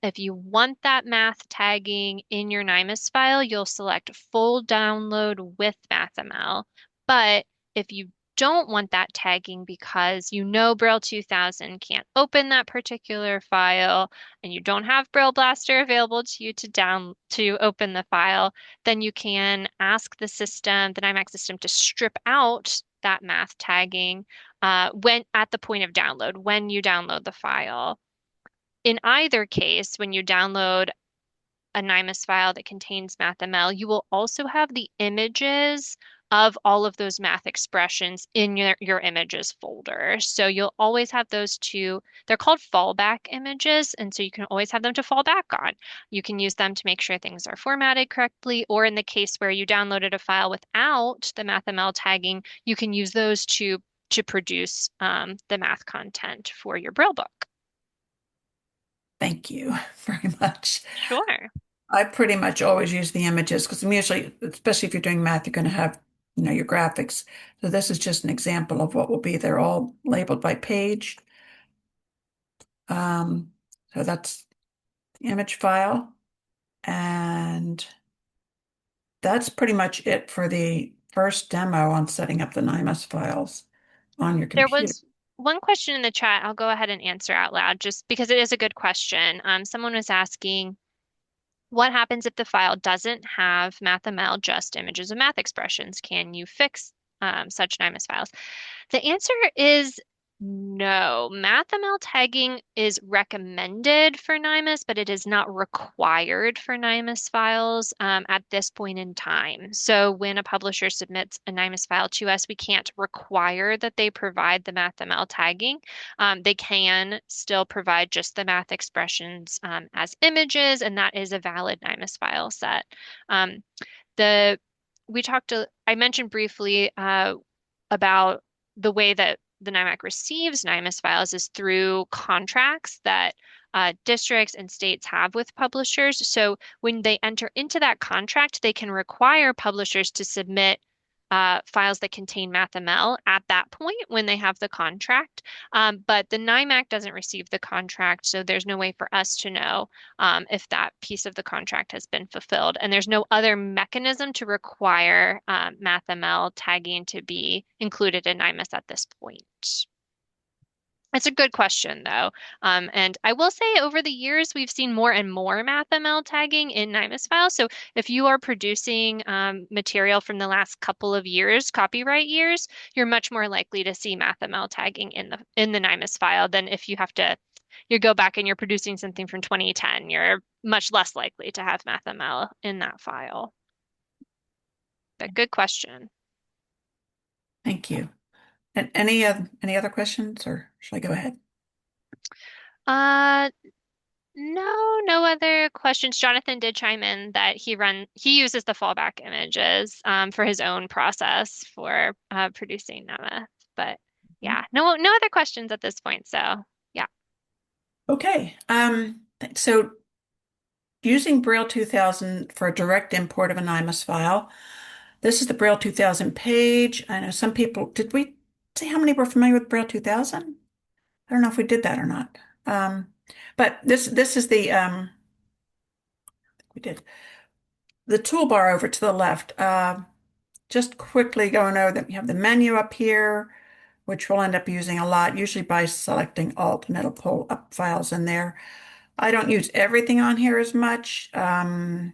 If you want that math tagging in your NIMAS file, you'll select full download with MathML. But if you don't want that tagging because you know Braille 2000 can't open that particular file and you don't have BrailleBlaster available to you to open the file, then you can ask the system, the NIMAC system, to strip out that math tagging when at the point of download, when you download the file. In either case, when you download a NIMAS file that contains MathML, you will also have the images of all of those math expressions in your images folder. So you'll always have those two. They're called fallback images, and so you can always have them to fall back on. You can use them to make sure things are formatted correctly, or in the case where you downloaded a file without the MathML tagging, you can use those to produce the math content for your Braille book. Thank you very much. Sure. I pretty much always use the images because I'm usually, especially if you're doing math, you're going to have, your graphics. So this is just an example of what will be. They're all labeled by page. Um, so that's the image file. And that's pretty much it for the first demo on setting up the NIMAS files on your There computer. was one question in the chat I'll go ahead and answer out loud just because it is a good question. Someone was asking, what happens if the file doesn't have MathML, just images of math expressions? Can you fix such NIMAS files? The answer is no. MathML tagging is recommended for NIMAS, but it is not required for NIMAS files at this point in time. So when a publisher submits a NIMAS file to us, we can't require that they provide the MathML tagging. They can still provide just the math expressions as images, and that is a valid NIMAS file set. Um, the I mentioned briefly about the way that the NIMAC receives NIMAS files is through contracts that districts and states have with publishers. So when they enter into that contract, they can require publishers to submit files that contain MathML at that point when they have the contract. But the NIMAC doesn't receive the contract, so there's no way for us to know if that piece of the contract has been fulfilled. And there's no other mechanism to require MathML tagging to be included in NIMAS at this point. It's a good question, though. And I will say over the years, we've seen more and more MathML tagging in NIMAS files. So if you are producing material from the last couple of years, copyright years, you're much more likely to see MathML tagging in the NIMAS file than if you go back and you're producing something from 2010. You're much less likely to have MathML in that file. But good question. Thank you. And any other questions, or should I go ahead? Uh, no other questions. Jonathan did chime in that he uses the fallback images for his own process for producing Nemeth. But yeah, no other questions at this point. So yeah. Okay. So using Braille 2000 for a direct import of a NIMAS file. This is the Braille 2000 page. I know some people, did we say how many were familiar with Braille 2000? I don't know if we did that or not. But this is we did the toolbar over to the left. Just quickly going over that, we have the menu up here, which we'll end up using a lot, usually by selecting Alt, and it'll pull up files in there. I don't use everything on here as much. The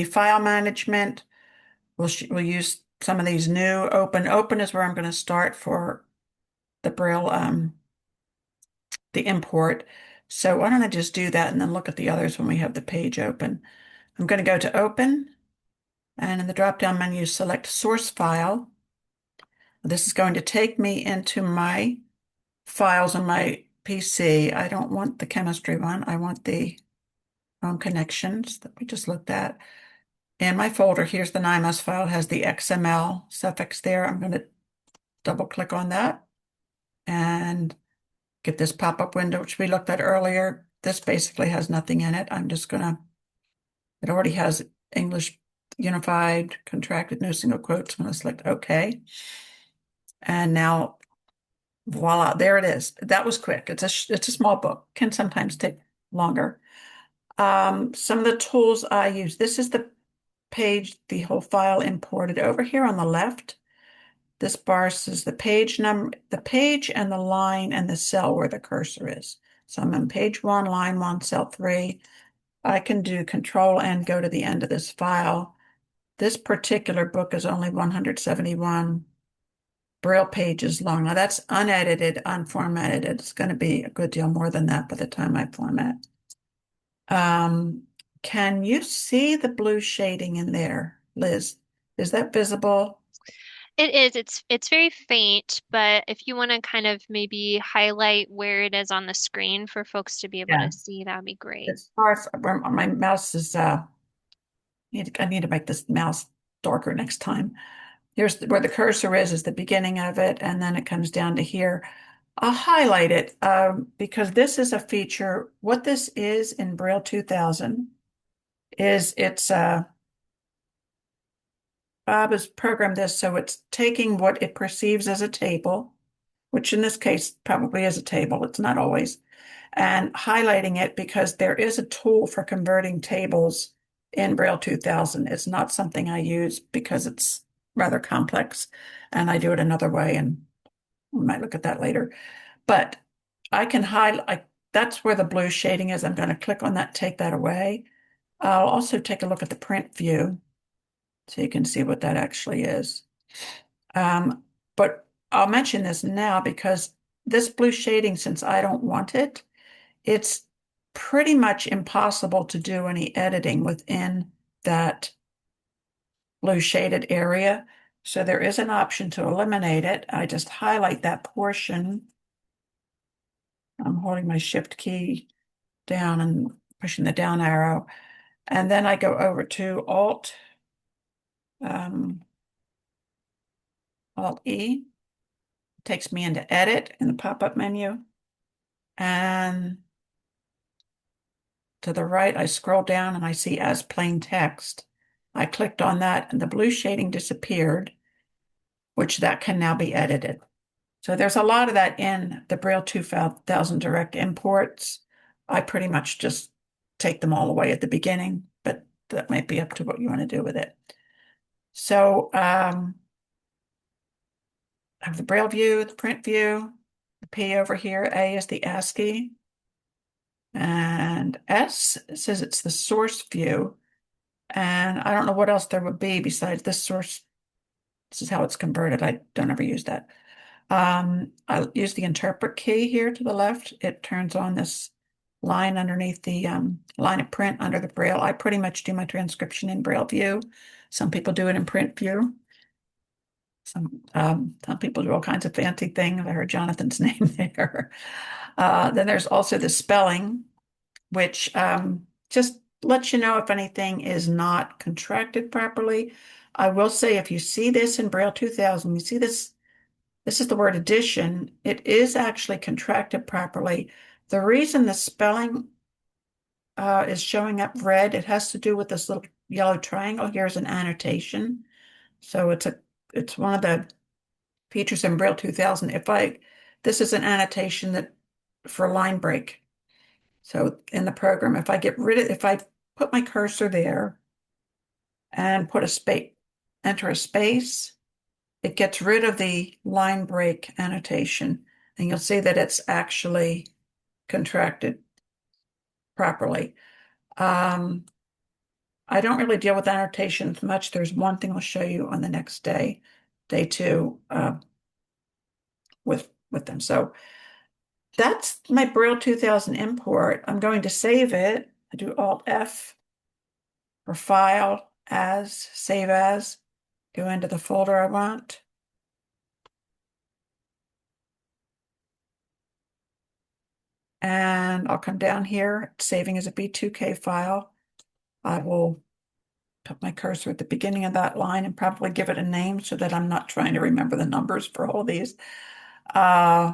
file management, we'll use some of these new open. Open is where I'm going to start for the Braille, the import. So why don't I just do that and then look at the others when we have the page open. I'm going to go to Open, and in the drop-down menu, select Source File. This is going to take me into my files on my PC. I don't want the chemistry one. I want the connections that we just looked at. In my folder, here's the NIMAS file, has the XML suffix there. I'm going to double click on that and get this pop-up window, which we looked at earlier. This basically has nothing in it. It already has English Unified, contracted, no single quotes. I'm going to select OK. And now, voila, there it is. That was quick. It's a small book, can sometimes take longer. Some of the tools I use, this is the page, the whole file imported. Over here on the left, this bar says the page number, the page and the line and the cell where the cursor is. So I'm on page 1, line 1, cell 3. I can do Control and go to the end of this file. This particular book is only 171 Braille pages long. Now that's unedited, unformatted. It's going to be a good deal more than that by the time I format. Can you see the blue shading in there, Liz? Is that visible? It is. It's very faint, but if you want to kind of maybe highlight where it is on the screen for folks to be able Yeah. to see, that would be great. As far as where my mouse is, I need to make this mouse darker next time. Here's where the cursor is the beginning of it, and then it comes down to here. I'll highlight it because this is a feature. What this is in Braille 2000 is Bob has programmed this so it's taking what it perceives as a table, which in this case probably is a table. It's not always, and highlighting it because there is a tool for converting tables in Braille 2000. It's not something I use because it's rather complex, and I do it another way, and we might look at that later. But I can highlight, that's where the blue shading is. I'm going to click on that, take that away. I'll also take a look at the print view so you can see what that actually is. But I'll mention this now because this blue shading, since I don't want it, it's pretty much impossible to do any editing within that blue shaded area. So there is an option to eliminate it. I just highlight that portion. I'm holding my shift key down and pushing the down arrow. And then I go over to um, Alt E, takes me into edit in the pop-up menu. And to the right, I scroll down and I see as plain text. I clicked on that and the blue shading disappeared, which that can now be edited. So there's a lot of that in the Braille 2000 direct imports. I pretty much just take them all away at the beginning, but that might be up to what you want to do with it. So I have the Braille view, the print view, the P over here. A is the ASCII. And S says it's the source view. And I don't know what else there would be besides this source. This is how it's converted. I don't ever use that. I'll use the interpret key here to the left. It turns on this line underneath the line of print under the Braille. I pretty much do my transcription in Braille view. Some people do it in print view. Some people do all kinds of fancy things. I heard Jonathan's name there. Then there's also the spelling, which just lets you know if anything is not contracted properly. I will say if you see this in Braille 2000, you see this is the word addition. It is actually contracted properly. The reason the spelling is showing up red, it has to do with this little yellow triangle here is an annotation. So it's one of the features in Braille 2000. This is an annotation that for line break. So in the program, if I put my cursor there and put a space, enter a space, it gets rid of the line break annotation, and you'll see that it's actually contracted properly. I don't really deal with annotations much. There's one thing I'll show you on the next day, day 2, with with them. So that's my Braille 2000 import. I'm going to save it. I do Alt F for File, As, Save As, go into the folder I want. And I'll come down here, saving as a B2K file. I will put my cursor at the beginning of that line and probably give it a name so that I'm not trying to remember the numbers for all these. Uh,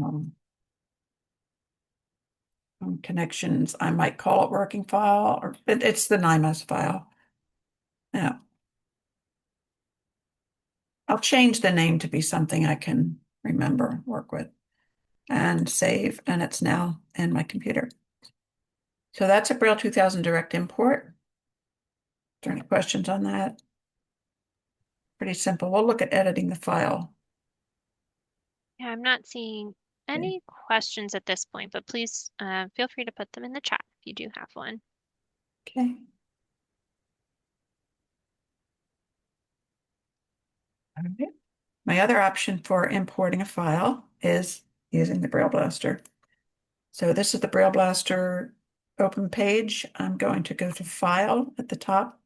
um, Connections, I might call it working file, or it's the NIMAS file. Yeah. I'll change the name to be something I can remember, work with, and save, and it's now in my computer. So that's a Braille 2000 direct import. Are there any questions on that? Pretty simple. We'll look at editing the file. Yeah, I'm not seeing Okay. any questions at this point, but please feel free to put them in the chat if you do have one. Okay. All right. My other option for importing a file is using the BrailleBlaster. So this is the BrailleBlaster open page. I'm going to go to File at the top,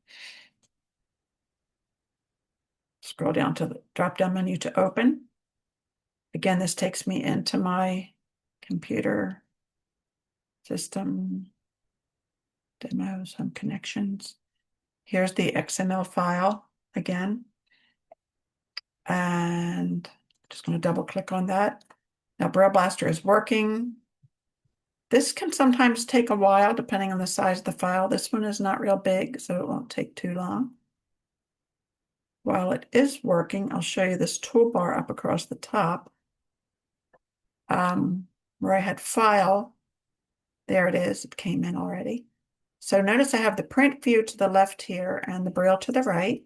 scroll down to the drop-down menu to open. Again, this takes me into my computer system, demos, home connections. Here's the XML file again. And just going to double click on that. Now BrailleBlaster is working. This can sometimes take a while depending on the size of the file. This one is not real big, so it won't take too long. While it is working, I'll show you this toolbar up across the top, where I had File. There it is. It came in already. So notice I have the print view to the left here and the Braille to the right.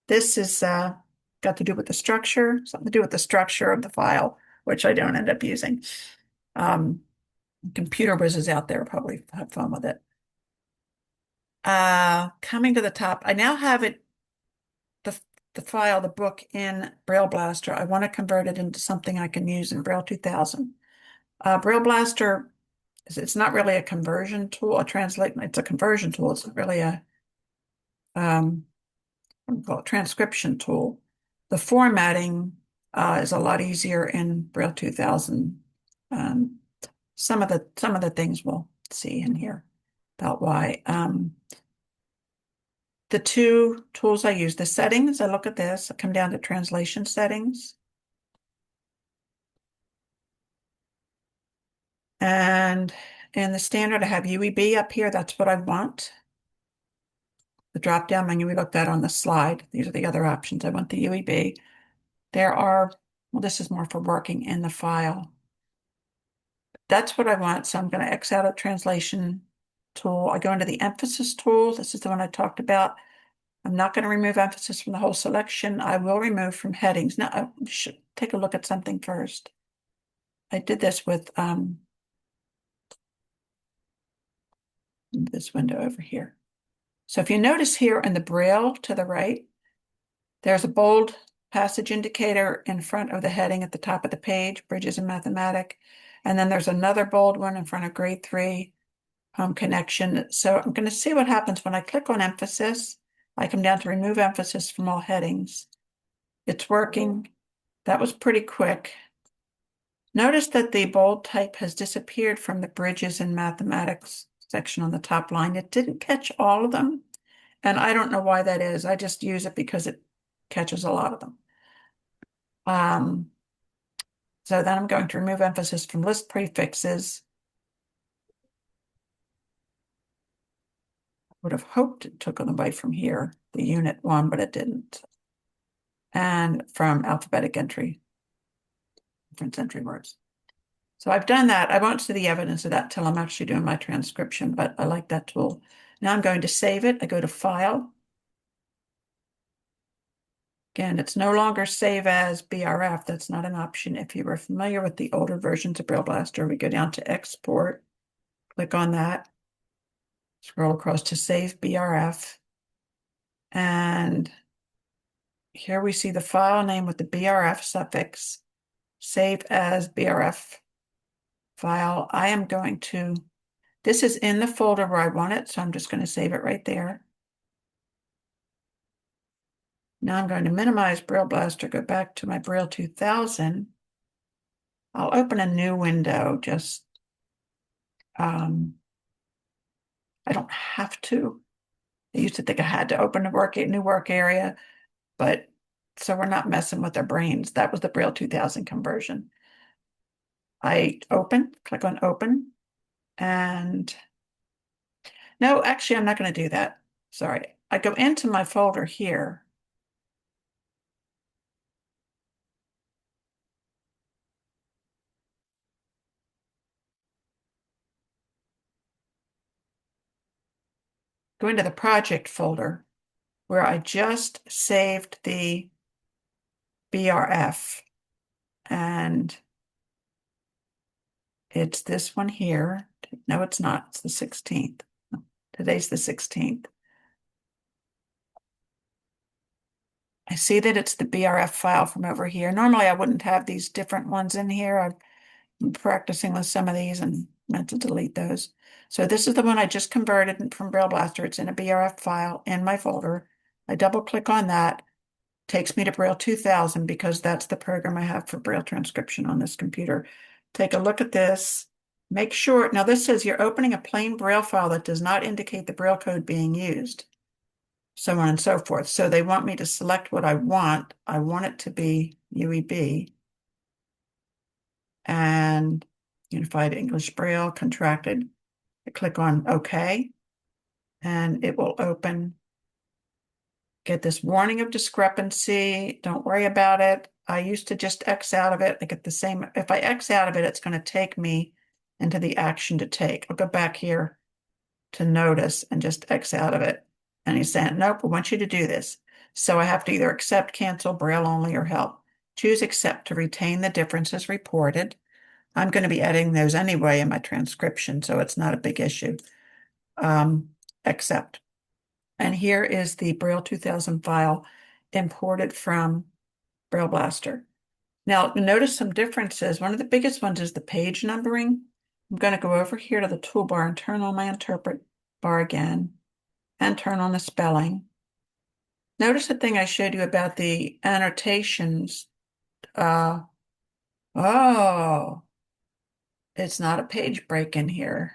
This is got to do with the structure, something to do with the structure of the file, which I don't end up using. Computer whizzes out there probably have fun with it. Coming to the top, I now have it, the file, the book in BrailleBlaster. I want to convert it into something I can use in Braille 2000. BrailleBlaster, it's not really a conversion tool, it's a conversion tool. It's not really a what do you call it, transcription tool. The formatting is a lot easier in Braille 2000. Um, some of the things we'll see in here about why. The two tools I use, the settings, I look at this, I come down to translation settings. And in the standard, I have UEB up here. That's what I want. The drop-down menu, we looked at on the slide. These are the other options. I want the UEB. There are, well, this is more for working in the file. That's what I want. So I'm going to X out a translation tool. I go into the emphasis tool. This is the one I talked about. I'm not going to remove emphasis from the whole selection. I will remove from headings. Now, I should take a look at something first. I did this with this window over here. So if you notice here in the Braille to the right, there's a bold passage indicator in front of the heading at the top of the page, Bridges in Mathematics. And then there's another bold one in front of grade 3, home connection. So I'm going to see what happens when I click on emphasis. I come down to remove emphasis from all headings. It's working. That was pretty quick. Notice that the bold type has disappeared from the Bridges in Mathematics section on the top line. It didn't catch all of them, and I don't know why that is. I just use it because it catches a lot of them. So then I'm going to remove emphasis from list prefixes. Would have hoped it took them away from here, the unit 1, but it didn't. And from alphabetic entry, different entry words. So I've done that. I won't see the evidence of that till I'm actually doing my transcription, but I like that tool. Now I'm going to save it. I go to File. Again, it's no longer save as BRF. That's not an option. If you were familiar with the older versions of BrailleBlaster, we go down to Export, click on that, scroll across to Save BRF, and here we see the file name with the BRF suffix, save as BRF file. I am going to, this is in the folder where I want it, so I'm just going to save it right there. Now I'm going to minimize BrailleBlaster, go back to my Braille 2000. I'll open a new window, just, I don't have to. I used to think I had to open a new work area, but so we're not messing with our brains. That was the Braille 2000 conversion. I click on open, and no, actually, I'm not going to do that. Sorry. I go into my folder here. Go into the project folder where I just saved the BRF, and it's this one here. No, it's not. It's the 16th. Today's the 16th. I see that it's the BRF file from over here. Normally, I wouldn't have these different ones in here. I'm practicing with some of these and meant to delete those. So this is the one I just converted from BrailleBlaster. It's in a BRF file in my folder. I double click on that, takes me to Braille 2000 because that's the program I have for Braille transcription on this computer. Take a look at this. Make sure, now this says you're opening a plain Braille file that does not indicate the Braille code being used, so on and so forth. So they want me to select what I want. I want it to be UEB and Unified English Braille contracted. I click on OK, and it will open. Get this warning of discrepancy. Don't worry about it. I used to just X out of it. I get the same. If I X out of it, it's going to take me into the action to take. I'll go back here to notice and just X out of it. And he's saying, nope, I want you to do this. So I have to either accept, cancel, Braille only, or help. Choose accept to retain the differences reported. I'm going to be editing those anyway in my transcription, so it's not a big issue. Accept. And here is the Braille 2000 file imported from BrailleBlaster. Now, notice some differences. One of the biggest ones is the page numbering. I'm going to go over here to the toolbar and turn on my interpret bar again and turn on the spelling. Notice the thing I showed you about the annotations. Oh, it's not a page break in here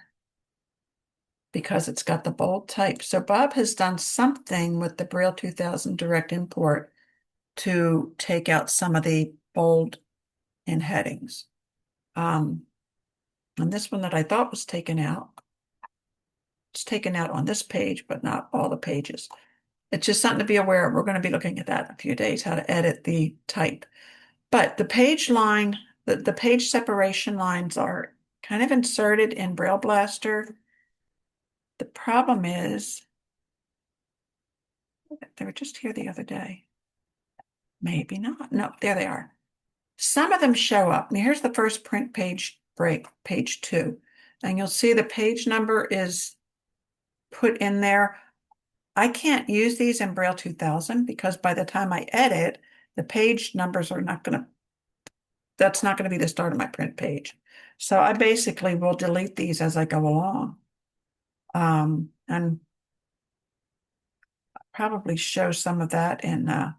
because it's got the bold type. So Bob has done something with the Braille 2000 direct import to take out some of the bold in headings. And this one that I thought was taken out, it's taken out on this page, but not all the pages. It's just something to be aware of. We're going to be looking at that in a few days, how to edit the type. But the page line, the page separation lines are kind of inserted in BrailleBlaster. The problem is, they were just here the other day. Maybe not. No, there they are. Some of them show up. Now, here's the first print page break, page 2. And you'll see the page number is put in there. I can't use these in Braille 2000 because by the time I edit, the page numbers are not going to, that's not going to be the start of my print page. So I basically will delete these as I go along. And probably show some of that in,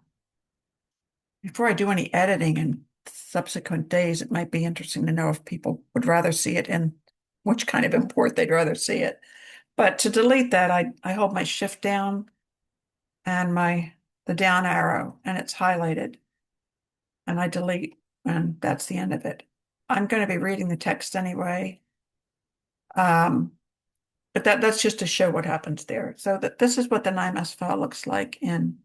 before I do any editing in subsequent days, it might be interesting to know if people would rather see it in which kind of import they'd rather see it. But to delete that, I hold my shift down and the down arrow, and it's highlighted. And I delete, and that's the end of it. I'm going to be reading the text anyway. But that's just to show what happens there. So this is what the NIMAS file looks like in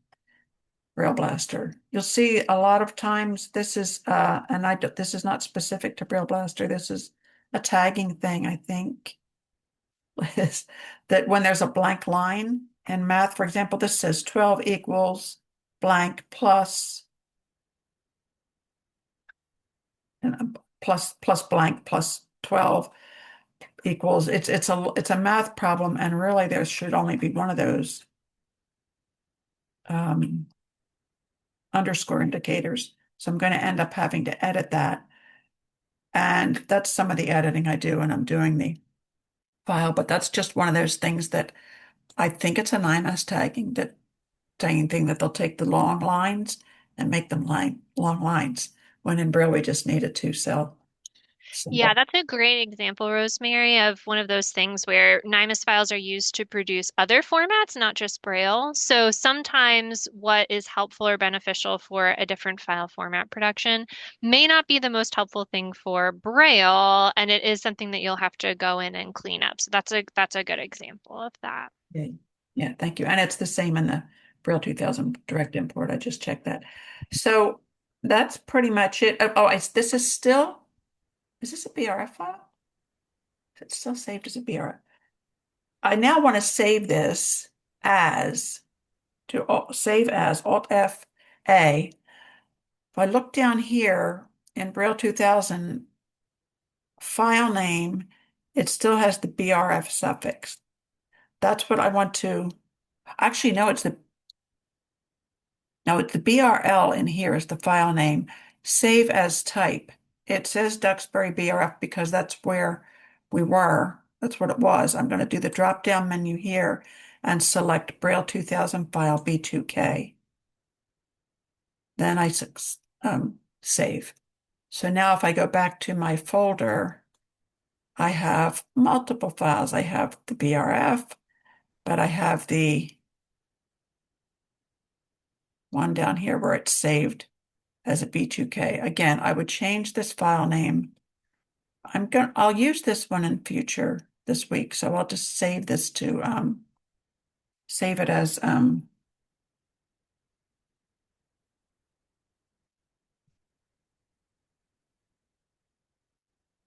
BrailleBlaster. You'll see a lot of times this is, this is not specific to BrailleBlaster. This is a tagging thing, I think, is that when there's a blank line in math, for example, this says 12 equals blank plus, and plus blank plus 12 equals, it's a math problem, and really there should only be one of those. underscore indicators. So I'm going to end up having to edit that. And that's some of the editing I do when I'm doing the file, but that's just one of those things that I think it's a NIMAS tagging thing that they'll take the long lines and make them long lines, when in Braille we just need a two cell Yeah, symbol. that's a great example, Rosemary, of one of those things where NIMAS files are used to produce other formats, not just Braille. So sometimes what is helpful or beneficial for a different file format production may not be the most helpful thing for Braille, and it is something that you'll have to go in and clean up. So that's a good example of that. Yeah, yeah, thank you. And it's the same in the Braille 2000 direct import. I just checked that. So that's pretty much it. This is still, is this a BRF file? Is it still saved as a BRF? I now want to save this as, save as Alt F A. If I look down here in Braille 2000 file name, it still has the BRF suffix. That's what I want to, actually, no, it's the BRL in here is the file name. Save as type. It says Duxbury BRF because that's where we were. That's what it was. I'm going to do the drop-down menu here and select Braille 2000 file B2K. Then I save. So now if I go back to my folder, I have multiple files. I have the BRF, but I have the one down here where it's saved as a B2K. Again, I would change this file name. I'll use this one in future this week. So I'll just save this to, save it as,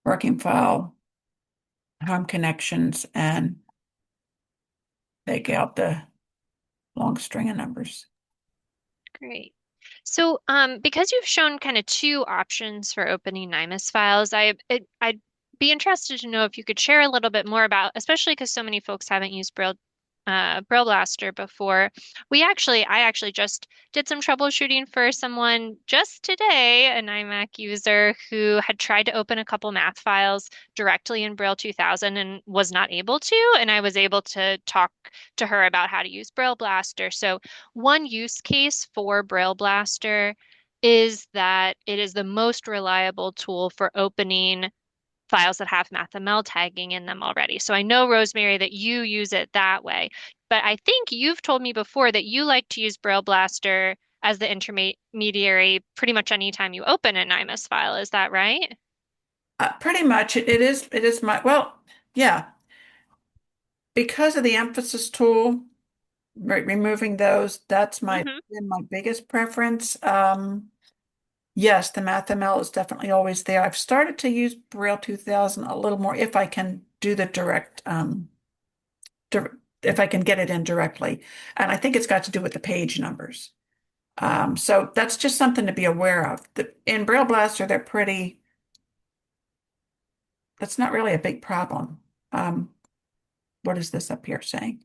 working file, home connections, and take out the long string of numbers. Great. So, because you've shown kind of two options for opening NIMAS files, I'd be interested to know if you could share a little bit more about, especially because so many folks haven't used BrailleBlaster before. I actually just did some troubleshooting for someone just today, an iMac user who had tried to open a couple math files directly in Braille 2000 and was not able to, and I was able to talk to her about how to use BrailleBlaster. So one use case for BrailleBlaster is that it is the most reliable tool for opening files that have MathML tagging in them already. So I know, Rosemary, that you use it that way. But I think you've told me before that you like to use BrailleBlaster as the intermediary pretty much anytime you open an IMAS file. Is that right? Pretty much it is yeah, because of the emphasis tool, removing those, that's Hmm. been my biggest preference. Yes, the MathML is definitely always there. I've started to use Braille 2000 a little more if I can do the if I can get it in directly. And I think it's got to do with the page numbers. So that's just something to be aware of. In Braille Blaster, that's not really a big problem. Um, what is this up here saying?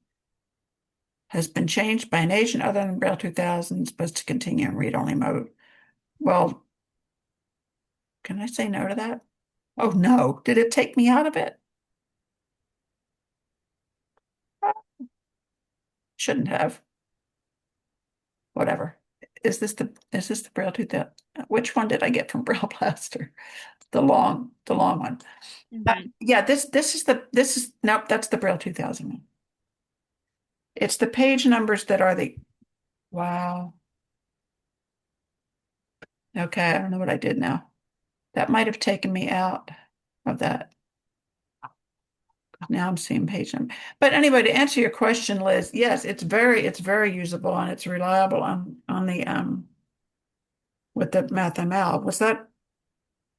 Has been changed by an agent other than Braille 2000, supposed to continue in read-only mode. Well, can I say no to that? Oh, no. Did it take me out of it? Shouldn't have. Whatever. Is this the Braille 2000? Which one did I get from Braille Blaster? The long one. Hmm. Yeah, nope, that's the Braille 2000 one. It's the page numbers that are wow. Okay, I don't know what I did now. That might have taken me out of that. Now I'm seeing page number. But anyway, to answer your question, Liz, yes, it's very usable and it's reliable on the with the MathML. Was that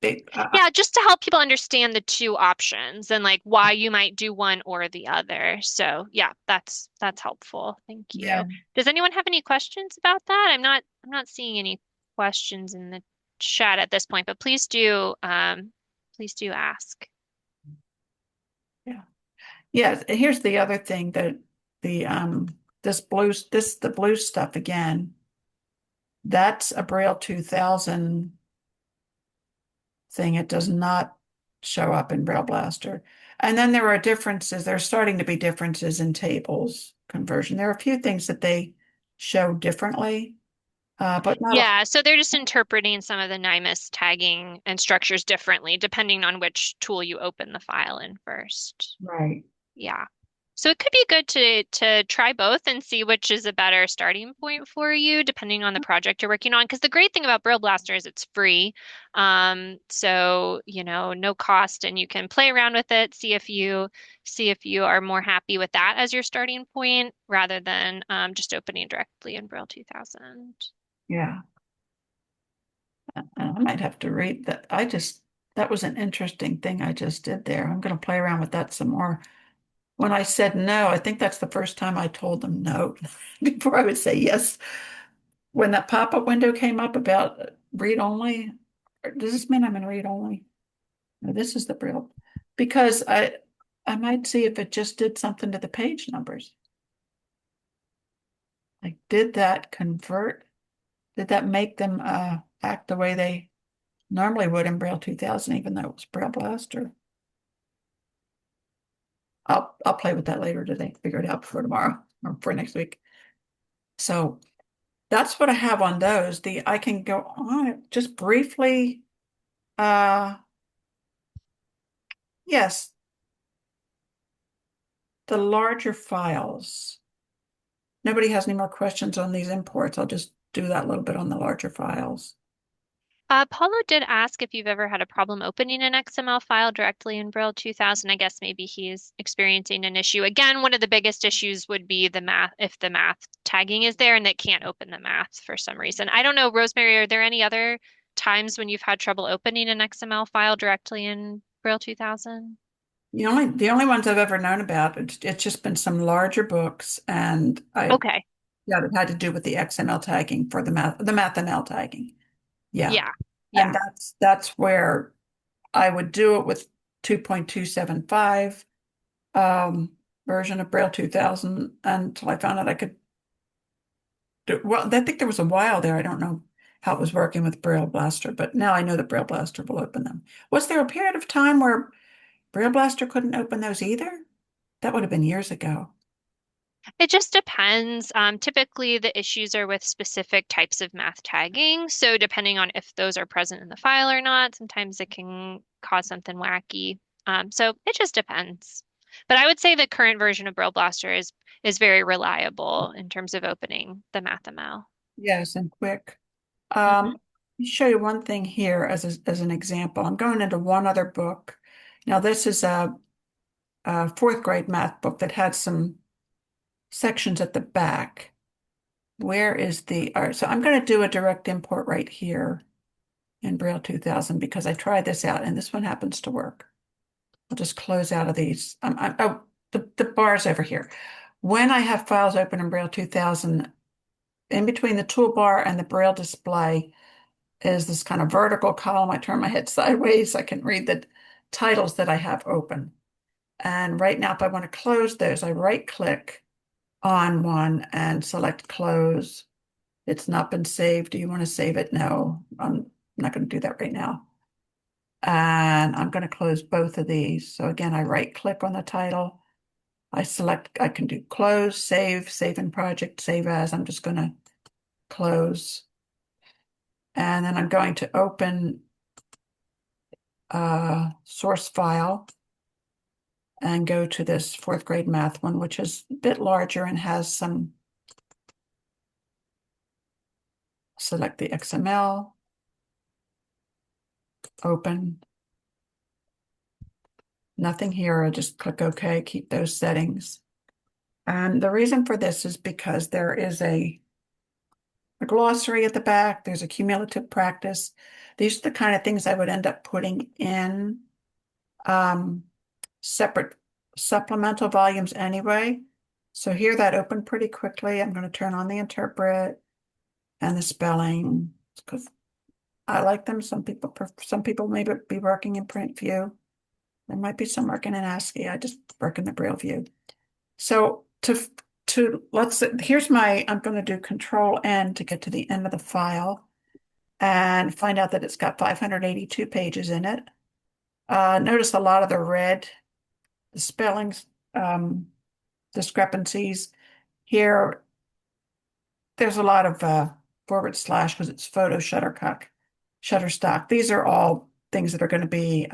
big? Yeah, just to help people understand the two options and like why you might do one or the other. So yeah, that's helpful. Thank Yeah. you. Does anyone have any questions about that? I'm not seeing any questions in the chat at this point, but please do ask. Yeah. Yeah. Here's the other thing that the the blue stuff again. That's a Braille 2000 thing. It does not show up in BrailleBlaster. And then there are differences. There's starting to be differences in tables conversion. There are a few things that they show differently, but not a Yeah, so they're just interpreting some of the NIMAS tagging and structures differently depending on which tool you open the file in first. right. Yeah. So it could be good to try both and see which is a better starting point for you, depending on the project you're working on. Because the great thing about BrailleBlaster is it's free. So, no cost, and you can play around with it, see if you are more happy with that as your starting point rather than just opening directly in Braille 2000. Yeah. I might have to read that. That was an interesting thing I just did there. I'm going to play around with that some more. When I said no, I think that's the first time I told them no before I would say yes. When that pop-up window came up about read only, does this mean I'm in read only? No, this is the Braille. Because I might see if it just did something to the page numbers. Like, did that convert? Did that make them act the way they normally would in Braille 2000, even though it was Braille Blaster? I'll play with that later today, figure it out before tomorrow or for next week. So that's what I have on those. I can go on it just briefly. Uh yes, the larger files. Nobody has any more questions on these imports. I'll just do that a little bit on the larger files. Paulo did ask if you've ever had a problem opening an XML file directly in Braille 2000. I guess maybe he's experiencing an issue. Again, one of the biggest issues would be the math, if the math tagging is there and it can't open the math for some reason. I don't know, Rosemary, are there any other times when you've had trouble opening an XML file directly in Braille 2000? The only ones I've ever known about, it's just been some larger books, and Okay. yeah, it had to do with the XML tagging for the math ML tagging. Yeah. Yeah. And Yeah. that's where I would do it with 2.275 version of Braille 2000 until I found out I could do well. I think there was a while there. I don't know how it was working with Braille Blaster, but now I know that Braille Blaster will open them. Was there a period of time where Braille Blaster couldn't open those either? That would have been years ago. It just depends. Typically, the issues are with specific types of math tagging. So, depending on if those are present in the file or not, sometimes it can cause something wacky. So, it just depends. But I would say the current version of BrailleBlaster is very reliable in terms of opening the MathML. Yes, and quick. Hmm. Let me show you one thing here as an example. I'm going into one other book. Now, this is a fourth grade math book that had some sections at the back. Where is all right, so I'm going to do a direct import right here in Braille 2000 because I tried this out and this one happens to work. I'll just close out of these. Oh, the bar's over here. When I have files open in Braille 2000, in between the toolbar and the Braille display is this kind of vertical column. I turn my head sideways. So I can read the titles that I have open. And right now, if I want to close those, I right click on one and select close. It's not been saved. Do you want to save it? No, I'm not going to do that right now. And I'm going to close both of these. So again, I right click on the title. I can do close, save in project, save as. I'm just going to close. And then I'm going to open a source file and go to this fourth grade math one, which is a bit larger and has some, select the XML, open. Nothing here. I just click OK, keep those settings. And the reason for this is because there is a glossary at the back. There's a cumulative practice. These are the kind of things I would end up putting in um, separate supplemental volumes anyway. So here that opened pretty quickly. I'm going to turn on the interpret and the spelling because I like them. Some people may be working in print view. There might be some working in ASCII. I just work in the Braille view. So to here's I'm going to do Control N to get to the end of the file and find out that it's got 582 pages in it. Notice a lot of the red, the spellings, discrepancies. Here, there's a lot of forward slash because it's photo Shutterstock. These are all things that are going to be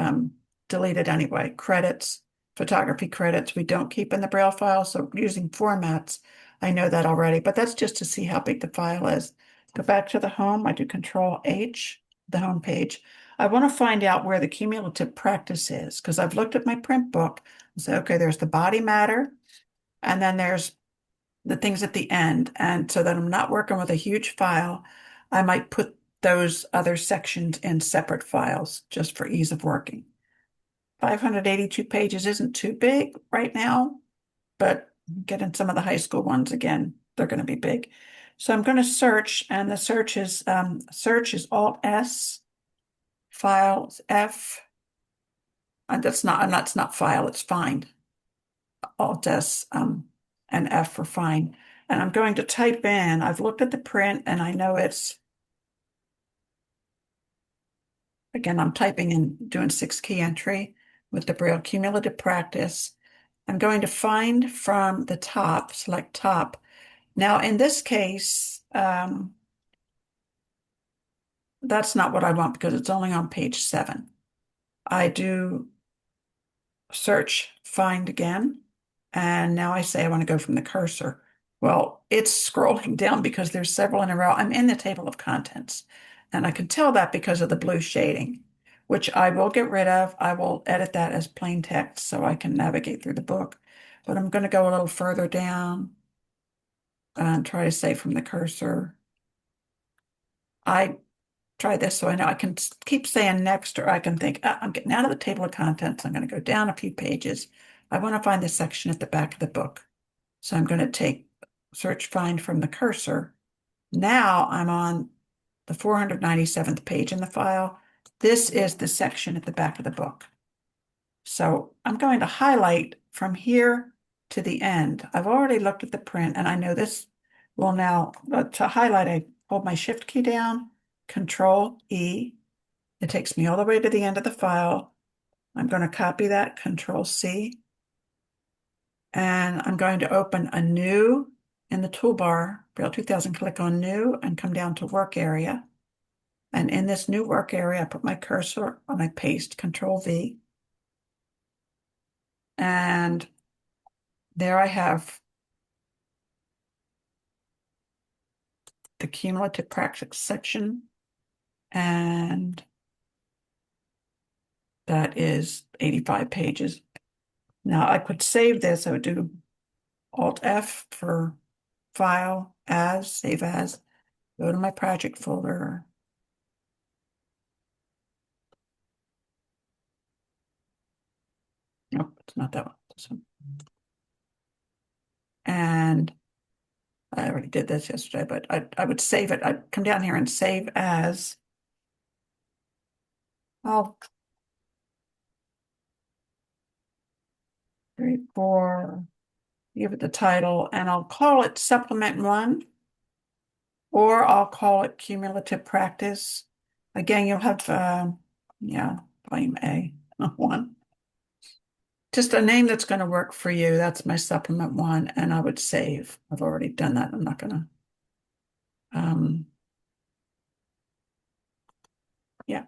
deleted anyway. Credits, photography credits, we don't keep in the Braille file. So using formats, I know that already, but that's just to see how big the file is. Go back to the home. I do Control H, the home page. I want to find out where the cumulative practice is because I've looked at my print book and say, okay, there's the body matter, and then there's the things at the end. And so that I'm not working with a huge file, I might put those other sections in separate files just for ease of working. 582 pages isn't too big right now, but getting some of the high school ones again, they're going to be big. So I'm going to search, and the search is Alt S, Files F, and that's not file, it's find. Alt S and F for find. And I'm going to type in, I've looked at the print and I know again, I'm typing in, doing 6 key entry with the Braille cumulative practice. I'm going to find from the top, select top. Now in this case, that's not what I want because it's only on page 7. I do search find again. And now I say I want to go from the cursor. Well, it's scrolling down because there's several in a row. I'm in the table of contents, and I can tell that because of the blue shading, which I will get rid of. I will edit that as plain text so I can navigate through the book. But I'm going to go a little further down and try to say from the cursor. I try this so I know I can keep saying next, or I can think, I'm getting out of the table of contents. I'm going to go down a few pages. I want to find the section at the back of the book. So I'm going to take search find from the cursor. Now I'm on the 497th page in the file. This is the section at the back of the book. So I'm going to highlight from here to the end. I've already looked at the print and I know this will now, to highlight, I hold my shift key down, Control E. It takes me all the way to the end of the file. I'm going to copy that, Control C. And I'm going to open a new in the toolbar, Braille 2000, click on new and come down to work area. And in this new work area, I put my cursor on my paste, Control V. And there I have the cumulative practice section. And that is 85 pages. Now I could save this. I would do Alt F for file, as, save as, go to my project folder. Nope, it's not that one. This one. And I already did this yesterday, but I would save it. I'd come down here and save as. I'll 3, 4, give it the title, and I'll call it Supplement 1, or I'll call it Cumulative Practice. Again, you'll have, yeah, Volume A, 1. Just a name that's going to work for you. That's my Supplement 1, and I would save. I've already done that. I'm not going to, yeah.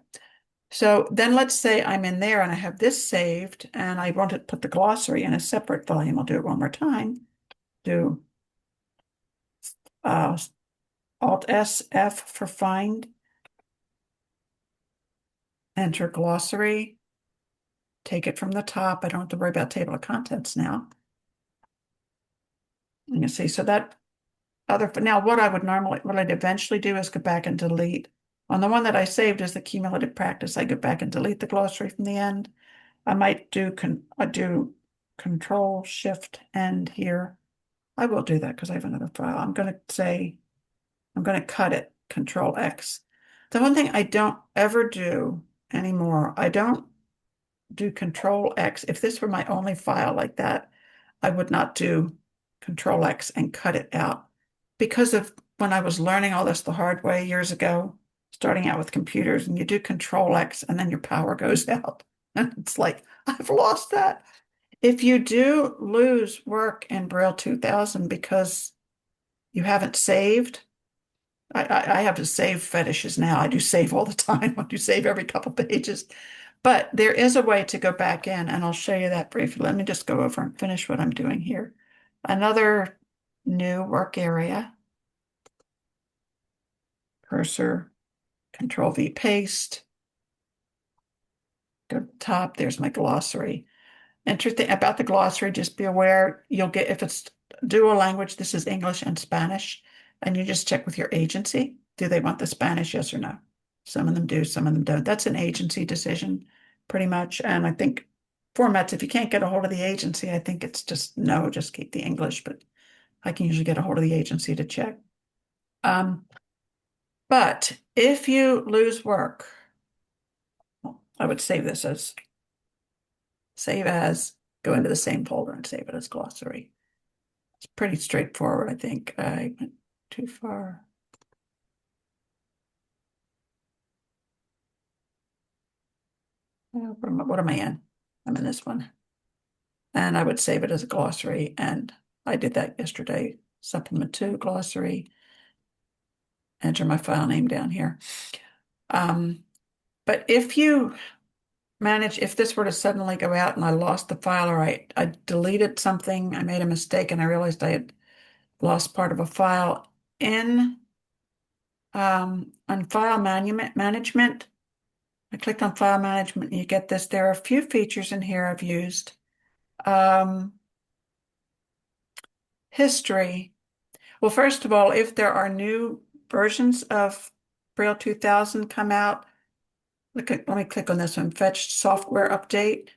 So then let's say I'm in there and I have this saved and I want to put the glossary in a separate volume. I'll do it one more time. Do Alt S F for find. Enter glossary. Take it from the top. I don't have to worry about table of contents now. You can see, so that now what I'd eventually do is go back and delete. On the one that I saved as the cumulative practice, I go back and delete the glossary from the end. I might do Control Shift End here. I will do that because I have another file. I'm going to cut it, Control X. The one thing I don't ever do anymore, I don't do Control X. If this were my only file like that, I would not do Control X and cut it out because of when I was learning all this the hard way years ago, starting out with computers, and you do Control X and then your power goes out. And it's like, I've lost that. If you do lose work in Braille 2000 because you haven't saved, I have to save fetishes now. I do save all the time. I do save every couple pages. But there is a way to go back in, and I'll show you that briefly. Let me just go over and finish what I'm doing here. Another new work area, cursor, Control V, paste. Go to the top, there's my glossary. Interesting about the glossary, just be aware you'll get, if it's dual language, this is English and Spanish, and you just check with your agency. Do they want the Spanish, yes or no? Some of them do, some of them don't. That's an agency decision, pretty much. And I think formats, if you can't get a hold of the agency, I think it's just no, just keep the English, but I can usually get a hold of the agency to check. But if you lose work, I would save this as save as, go into the same folder and save it as glossary. It's pretty straightforward, I think. I went too far. What am I in? I'm in this one. And I would save it as a glossary. And I did that yesterday. Supplement 2, glossary. Enter my file name down here. But if you manage, if this were to suddenly go out and I lost the file or I deleted something, I made a mistake and I realized I had lost part of a file in on file management. I clicked on file management and you get this. There are a few features in here I've used. History. Well, first of all, if there are new versions of Braille 2000 come out, let me click on this one, fetch software update.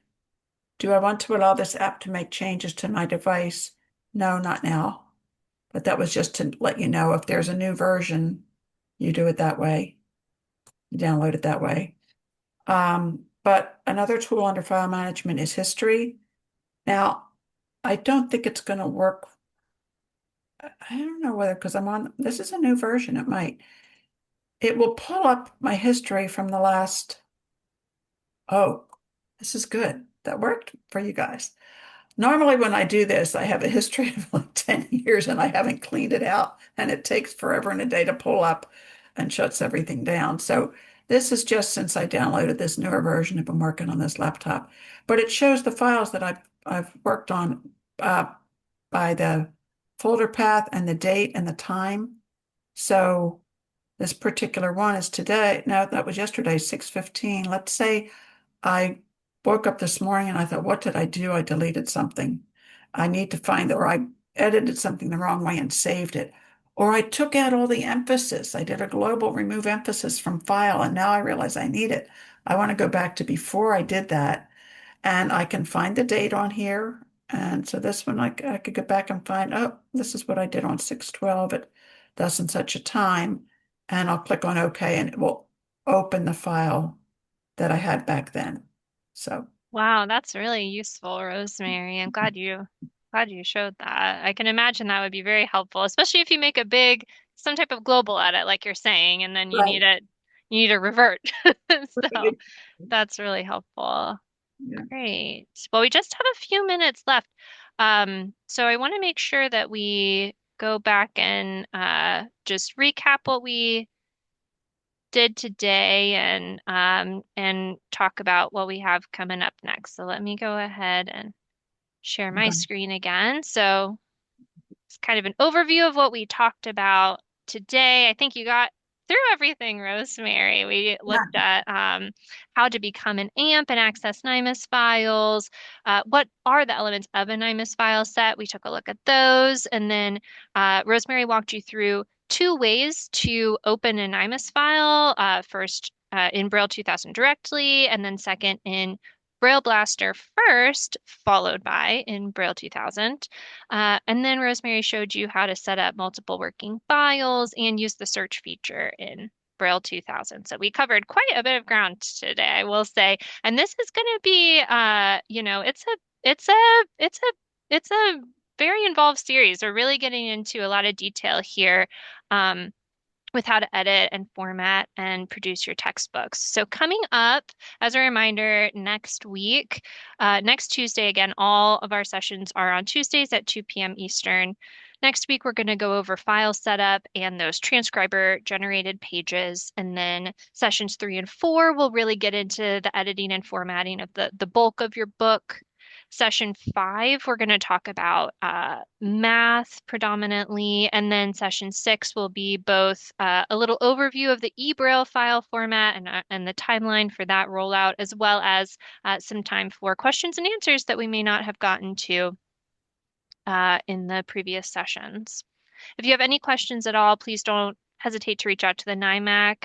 Do I want to allow this app to make changes to my device? No, not now. But that was just to let you know if there's a new version, you do it that way. You download it that way. But another tool under file management is history. Now, I don't think it's going to work. I don't know whether, because this is a new version, it might. It will pull up my history from the last, oh, this is good. That worked for you guys. Normally, when I do this, I have a history of like 10 years and I haven't cleaned it out, and it takes forever and a day to pull up and shuts everything down. So this is just since I downloaded this newer version. I've been working on this laptop, but it shows the files that I've worked on by the folder path and the date and the time. So this particular one is today. No, that was yesterday, 6:15. Let's say I woke up this morning and I thought, what did I do? I deleted something. I need to find it, or I edited something the wrong way and saved it. Or I took out all the emphasis. I did a global remove emphasis from file, and now I realize I need it. I want to go back to before I did that, and I can find the date on here. And so this one, I could go back and find, oh, this is what I did on 6/12 at thus and such a time. And I'll click on OK, and it will open the file that I had back then. So, Wow, that's really useful, Rosemary. I'm glad you showed that. I can imagine that would be very helpful, especially if you make a big some type of global edit like you're saying, and then right. you need to revert. So Right. that's really helpful. Yeah. Great. Well, we just have a few minutes left. So I want to make sure that we go back and just recap what we did today and talk about what we have coming up next. So let me go ahead and share my Okay. screen again. So it's kind of an overview of what we talked about today. I think you got through everything, Rosemary. We looked Yeah. at how to become an AMP and access NIMAS files. What are the elements of a NIMAS file set? We took a look at those. And then Rosemary walked you through two ways to open a NIMAS file. First, in Braille 2000 directly, and then second in BrailleBlaster first, followed by in Braille 2000. And then Rosemary showed you how to set up multiple working files and use the search feature in Braille 2000. So we covered quite a bit of ground today, I will say. And this is going to be, it's a, it's a very involved series. We're really getting into a lot of detail here. Um, with how to edit and format and produce your textbooks. So coming up, as a reminder, next week, next Tuesday, again, all of our sessions are on Tuesdays at 2 p.m. Eastern. Next week, we're going to go over file setup and those transcriber generated pages. And then sessions 3 and 4 will really get into the editing and formatting of the bulk of your book. Session 5, we're going to talk about math predominantly. And then session 6 will be both a little overview of the eBraille file format and the timeline for that rollout, as well as some time for questions and answers that we may not have gotten to in the previous sessions. If you have any questions at all, please don't hesitate to reach out to the NIMAC.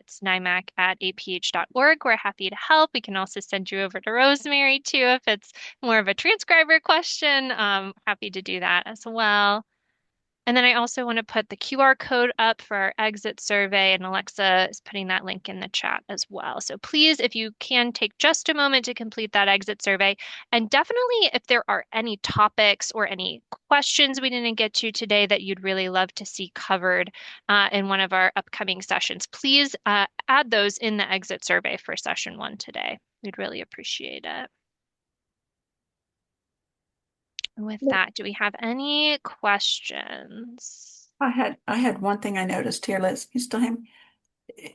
It's nimac@aph.org. We're happy to help. We can also send you over to Rosemary too if it's more of a transcriber question. Happy to do that as well. And then I also want to put the QR code up for our exit survey, and Alexa is putting that link in the chat as well. So please, if you can take just a moment to complete that exit survey, and definitely if there are any topics or any questions we didn't get to today that you'd really love to see covered in one of our upcoming sessions, please add those in the exit survey for session 1 today. We'd really appreciate it. With that, do we have any questions? I had one thing I noticed here, Liz. You still have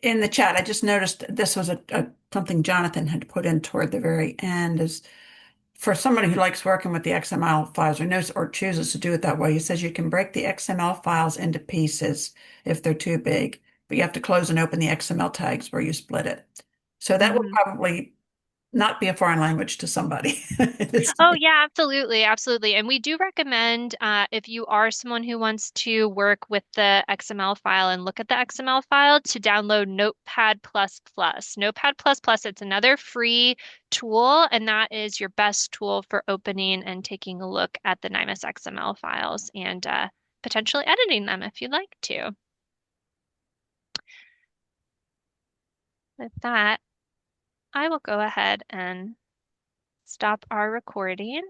in the chat. I just noticed this was a something Jonathan had put in toward the very end. Is for somebody who likes working with the XML files or knows or chooses to do it that way. He says you can break the XML files into pieces if they're too big, but you have to close and open the XML tags where you split it. So that will Mhm. probably not be a foreign language to somebody. Oh, yeah, absolutely. Absolutely. And we do recommend if you are someone who wants to work with the XML file and look at the XML file to download Notepad++. Notepad++, it's another free tool, and that is your best tool for opening and taking a look at the NIMAS XML files and potentially editing them if you'd like to. With that, I will go ahead and stop our recording.